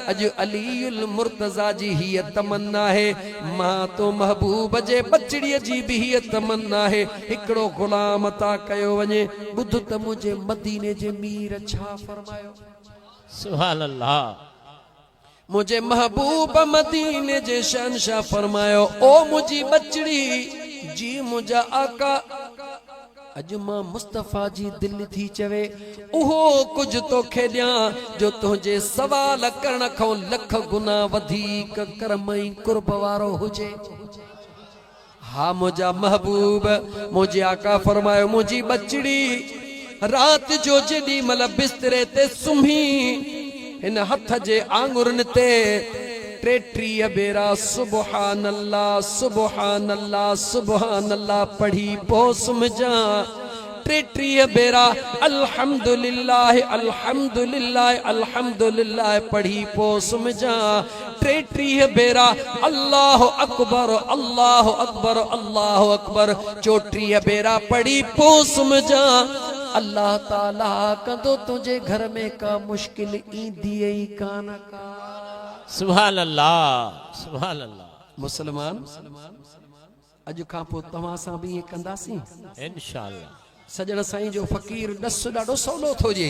अॼु अलीउल मुर्तज़ा जी हीअ तमन्ना है, मां तो महबूब जे बचड़ीअ जी भी हीअ तमन्ना है, हिकिड़ो गुलाम ता कयो वञे। ॿुध त मुंहिंजे मदीने जे मीर छा फरमायो। सुभान अल्लाह। मुझे महबूब मदीने जे शहंशाह फरमायो, ओ मुझी बचड़ी जी मुझा आका, अज मां मुस्तफा जी दिल थी चवे उहो कुछ तो खेलिया जो तुझे सवाल करण खां लख गुना वधीक कर्म ऐं कुर्ब वारो हुजे। हा मुझा महबूब मुझे आका फरमायो, मुझी बचड़ी रात जो जेडी मल बिस्तरे ते सुम्ही इन हथ जे आंगुरन ते 33 बेरा सुबहान अल्लाह सुबहान अल्लाह सुबहान अल्लाह पढ़ी पोस मुझा। 33 बेरा अल्हम्दुलिल्लाह अल्हम्दुलिल्लाह अल्हम्दुलिल्लाह पढ़ी पोस मुझा। 33 बेरा अल्लाह अकबर अल्लाह अकबर अल्लाह अकबर। 34 बेरा पढ़ी पोस मुझा। अल्लाह ताला कंदो तुझे घर में का मुश्किल ईंदी ही कान का। सुभान अल्लाह सुभान अल्लाह। मुसलमान अज खां पोइ तव्हां सां भी ये कंदासीं इंशाअल्लाह। सजण साईं जो फकीर डस ॾाढो सवलो थो जे।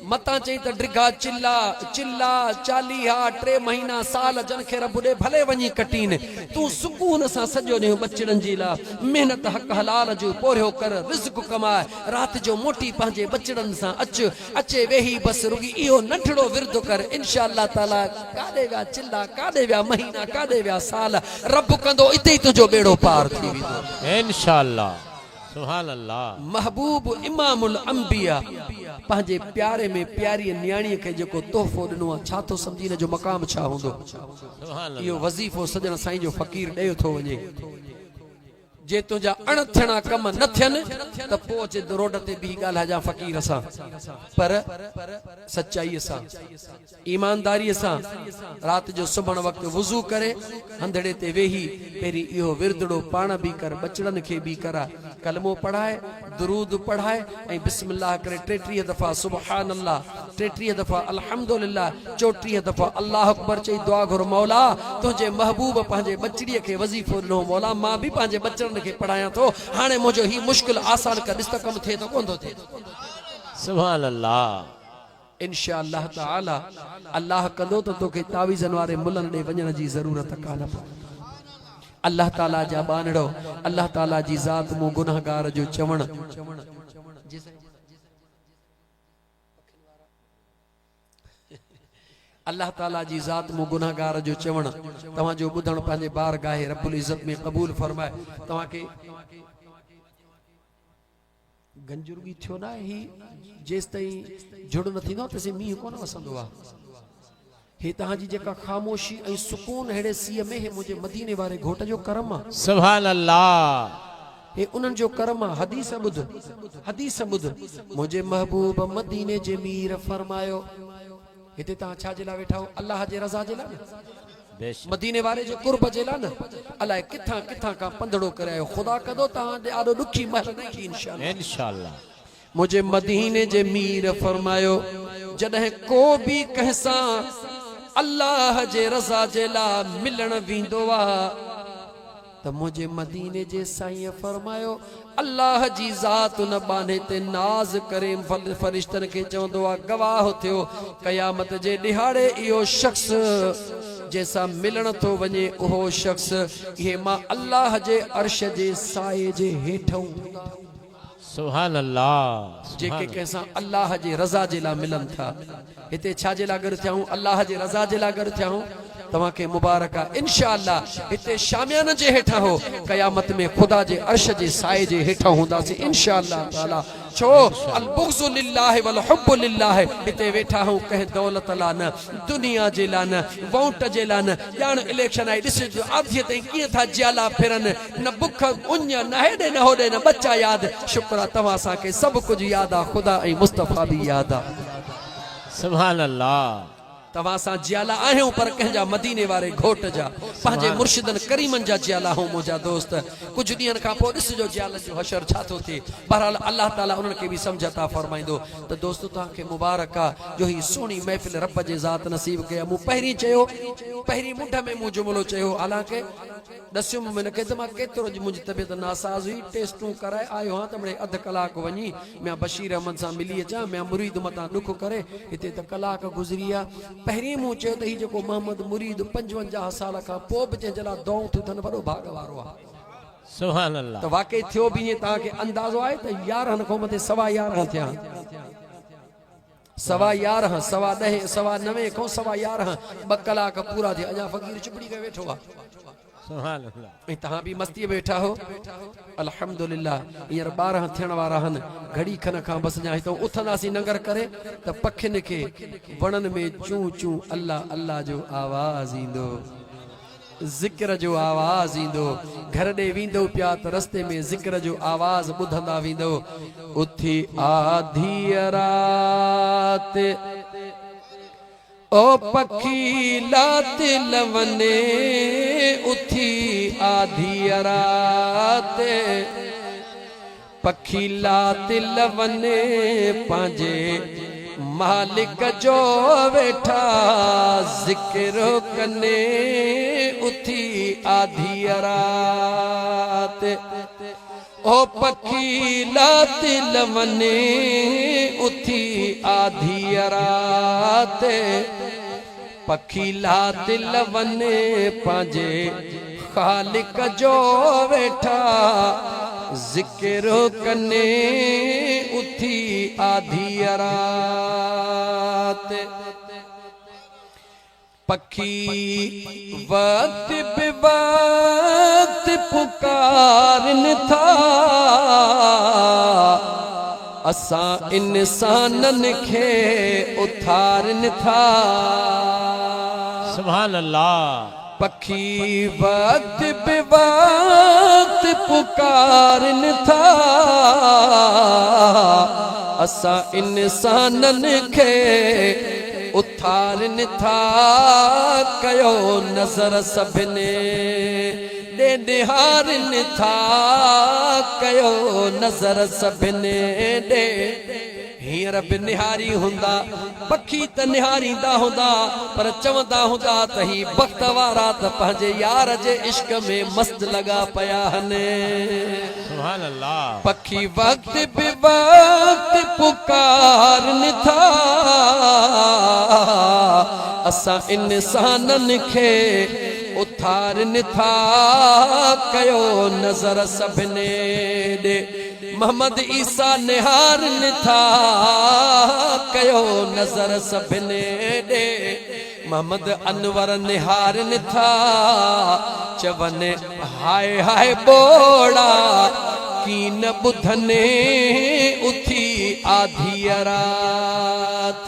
मता चई त ड्रिगा चिल्ला चिल्ला चालीहा 3 महीना साल जन खे रब ॾे भले वञी कटीन, तू सुकून सां सॼो ॾींहुं बचड़नि जी लाइ महिनत हक़ हलाल जो पोरियो कर, रिज़्क़ कमाए, रात जो मोटी पंहिंजे बचड़नि सां अचे वेही बस रुगी इहो नंढड़ो विर्द कर। इंशाअल्लाह ताला काॾे विया चिल्ला, काॾे विया महीना, काॾे विया साल, रब कंदो इते ई तुंहिंजो बेड़ो पार थी वेंदो इंशाअल्लाह। सुभान अल्लाह। महबूब इमामुल अंबिया पंहिंजे प्यारे में प्यारी न्याणीअ खे जेको तोहफ़ो ॾिनो आहे, छा थो सम्झी हिन जो मक़ाम छा हूंदो। इहो वज़ीफ़ो सजण साईं जो फ़कीर ॾेयो थो वञे। जे तुझा अणथियणा कम न थियनि त पोइ अचे रोड ते बि ॻाल्हाइजां फ़क़ीर सां, पर सचाईअ सां ईमानदारीअ सां राति जो सुम्हण वक़्तु वुज़ू करे हंधड़े ते वेही पहिरीं इहो विरदड़ो पाण बि कर, बचड़नि खे बि करा, कलमो पढ़ाए, दुरूद पढ़ाए ऐं बिस्मिल्लाह करे 33 दफ़ा सुबहान अल्लाह, 33 दफ़ा अल्हम्दुलिल्लाह, 34 दफ़ा अल्लाह अकबर चई दुआ घुर, मौला तुंहिंजे महबूब पंहिंजे बचड़ीअ खे वज़ीफ़ो ॾिनो, मौला मां बि पंहिंजे बचड़नि खे पढ़ायां थो, हाणे मुंहिंजो ही मुश्किल आसान कर, ॾिस त कमु थिए थो कोन थो थिए। सुभान अल्लाह। इंशाअल्लाह ताला अल्लाह कंदो त तोखे तावीज़नि वारे मुल्हनि ॾे वञण जी ज़रूरत कान पवंदी। अल्लाह ताला जा बानड़ो, अल्लाह ताला जी ज़ात मूं गुनाहगार जो चवण, अल्लाह ताला जी ज़ात मूं गुनाहगार जो चवण तव्हांजो ॿुधण पंहिंजे बारगाह रब्बुल इज़्ज़त में क़बूल फरमाए। तव्हांखे गंजुर्गी थियो ना ही जेस ताईं जुड़ न थींदो तेसिं मींहुं कोन वसंदो आहे। हे तव्हांजी जेका ख़ामोशी ऐं सुकून अहिड़े सीअ में हे मुंहिंजे मदीने वारे घोट जो करम आहे। सुभान अल्लाह। हे उन्हनि जो करम आहे। हदीस ॿुध, हदीस ॿुध, मुंहिंजे महबूब मदीने जे मीर फरमायो, हिते तव्हां छा जे लाइ वेठा हो? अल्लाह जे रज़ा जे लाइ न, मदीने वारे जे कुर्ब जे लाइ न। अलाए किथां किथां खां पंधड़ो करे आयो, ख़ुदा कंदो तव्हां ॾाढो ॾुखी महल न ईंदी इंशाअल्लाह। इंशाअल्लाह। मुझे मदीने जे मीर फरमायो, जॾहिं को भी कंहिंसां अल्लाह जे रज़ा जे लाइ मिलण वेंदो आहे त मुझे मदीने जे साईं फरमायो अल्लाह जी ज़ात उन बाने ते नाज़ करे फरिश्तन के चवंदो आहे, गवाह थियो क़यामत जे ॾिहाड़े इहो शख्स जैसा मिलण थो वञे, उहो शख्स ये मां अल्लाह जे अर्श जे साए जे हेठों। सुभान अल्लाह। जेके कंहिंसां अल्लाह जे रज़ा जे लाइ मिलन था। हिते छा जे लाइ गॾु थियाऊं? अल्लाह जे रज़ा जे लाइ गॾु थियाऊं। तव्हांखे मुबारक आहे। इंशाअल्लाह हिते शामियान जे हेठां हो, क़यामत में ख़ुदा जे अर्श जे साए जे हेठां हूंदासीं इंशाअल्लाह ताला। छो अल बुग़्ज़ु लिल्लाह वल हुब्बु लिल्लाह। हिते वेठा हूं कंहिं दौलत लाइ न, दुनिया जे लाइ न, वोट जे लाइ न। ॼाण इलेक्शन आई, ॾिस आधीअ ताईं कीअं था जियाला फिरनि, न बुख उञ न हेॾे न होॾे न बच्चा यादि। शुक्र आहे तव्हां असांखे सभु कुझु यादि आहे, ख़ुदा ऐं मुस्तफ़ा बि यादि आहे। सुभान अल्लाह। तव्हां सां जियाला आहियूं पर कंहिंजा मदीने वारे घोट जा, पंहिंजे मुर्शिदनि करीमनि जा जियाला हूं मुंहिंजा दोस्त। कुझु ॾींहंनि खां पोइ ॾिसिजो जियालनि जो हशर छा थो थिए। बहरहाल अल्लाह ताला उन्हनि खे बि सम्झ अता फरमाईंदो। त दोस्तो तव्हांखे मुबारक आहे जो ही सुहिणी महफ़िल रब जे ज़ात नसीब कया। मूं पहिरीं चयो, पहिरीं मुंड में मूं जुमिलो चयो, हालांकि ॾसियुमि हिन खे त मां केतिरो मुंहिंजी तबियत नासाज़ हुई, टेस्टूं कराए आयो हां त मिड़े अधु कलाक वञी मैं बशीर अहमद सां मिली अचां, मैं मुरीद मतां ॾुख करे, हिते त कलाक गुज़री आहे। पहिरीं मूं चयो त ही जेको मोहम्मद मुरीद 55 साल खां पोइ बि जंहिंजे लाइ दौं थियूं अथनि वॾो भाग वारो आहे। सुभान अल्लाह। त वाकई थियो बि ईअं तव्हांखे अंदाज़ो आहे त 11 खां मथे 11:15 थिया, 11:15, 10:10, 9:15 खां 11:15 2 कलाक पूरा थिया। अञा फ़क़ीर चुपड़ी करे वेठो आहे। सुभान अल्लाह। ऐं तव्हां बि मस्तीअ वेठा हो। अल्हम्दुलिल्लाह हींअर 12 थियण वारा आहिनि। घड़ी खन खां बसि अञा हितां उथंदासीं नंगर करे त पखियुनि खे वणनि में चूं चूं अल्लाह अल्लाह जो आवाज़ ईंदो, ज़िक्र जो आवाज़ ईंदो। घर ॾे वेंदो पिया त रस्ते में ज़िक्र जो आवाज़ ॿुधंदा वेंदो। उथी आधी रात ओ पखी लात लवने, उथी आधी रात पखी लात लवने, पंहिंजे मालिक जो वेठा ज़िक्र कने, उथी आधी रात ओ पखी लात लवने, उथी आधी रात पखी लात लवने, पंहिंजे ख़ालिक जो वेठा ज़िक्र कने, उथी आधी रात पखी वक्त बेवक्त पुकारन था, असां इंसानन खे उथारन था। सुभान अल्लाह। पखी वक्त बेवक्त पुकारन था असा इंसानन खे उथारन था कयो नजर सभिने दे निहारन था कयो नजर सभिने दे हींअर बि निहारी हुंदा पखी त निहारींदा हुंदा पर चवंदा हुंदा त ही वक्त वारा त पंहिंजे यार जे इश्क में मस्त लगा पिया हने सुभान अल्लाह पखी वक्त बि वक्त पुकारन था असां इंसानन खे उथारन था कयो नजर सभिने दे मोहम्मद ईसा निहारन था कयो नजर सभिने दे मोहम्मद अनवर निहारन था चवने हाय हाय बोड़ा की न बुधने उथी आधी रात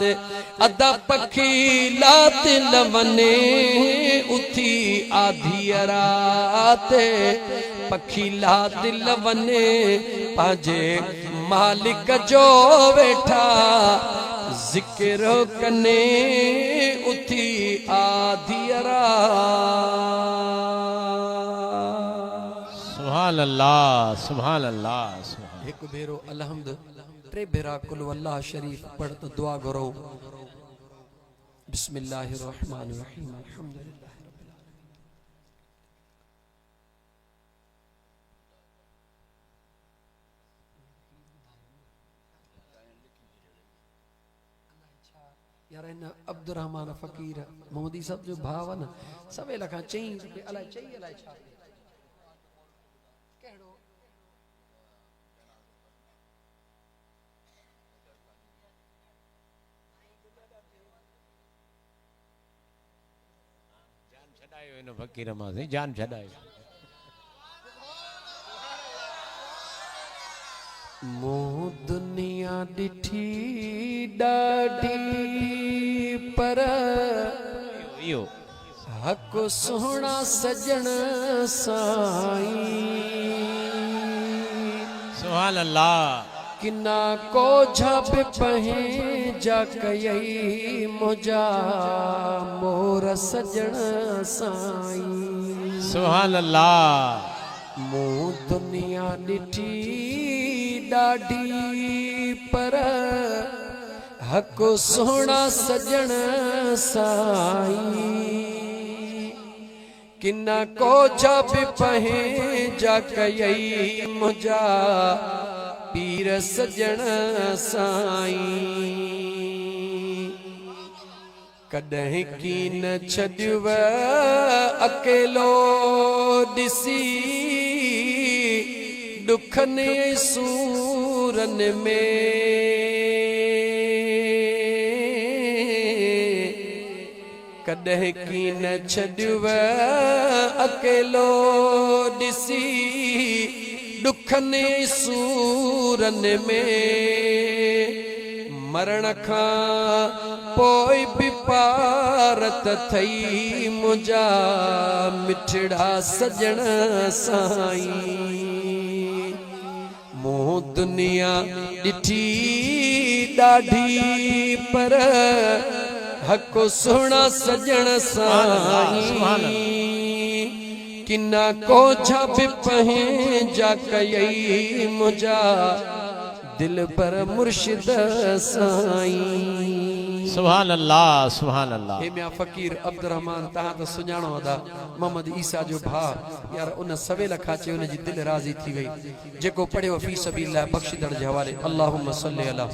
अदा पखी लात लवने उथी आधी रात पखी लात लवने पाजे मालिक जो वेठा जिक्र कने उथी आधी रात सुभान अल्लाह सुभान अल्लाह एक भेरो अलहम्द टे भेरा कुल अल्लाह शरीफ पढ़ तो दुआ करो बिस्मिल्लाहिर्रहमानिर्रहीम अल्हम्दुलिल्लाह यार इन अब्दुर्रहमान फकीर मोदी सब जो भाव न सवे लखा चई अलाए चई अलाए छा केड़ो जान छडायो इन फकीर मां से जान छडायो मो दुनिया डिठी डाढी पर यो हक सोहना सजन साईं सुभान अल्लाह किना को झप पहे जा कयई मुजा मोर सजन साईं सुभान अल्लाह मो दुनिया डिठी डाढी पर हक सोहना सजन साईं किना को जब पहे जा कयई मुजा पीर सजन साईं कॾहिं की न छॾिव अकेलो ॾिसी दुखने सूरन में कॾहिं की न छॾिव अकेलो ॾिसी दुखने सूरन में मरण खां पोइ बि पारत थई मुंहिंजा मिठड़ा सजण साईं मूं दुनिया ॾिठी ॾाढी पर हक सुहिणा सजण साईं किना कोझा बि पंहिंजा कयई मुंहिंजा दिल पर मुर्शिद साईं सुभान अल्लाह सुभान अल्लाह हे मियां फ़कीर अब्दुर्रहमान तहां त सुञाणो अदा मोहम्मद ईसा जो भाउ यार उन सवेल खां चयो उन जी दिल राज़ी थी वई जेको पढ़ियो फी सबीलिल्लाह बख़्शिदड़ जे हवाले अल्लाहुम्मा सल्ली अला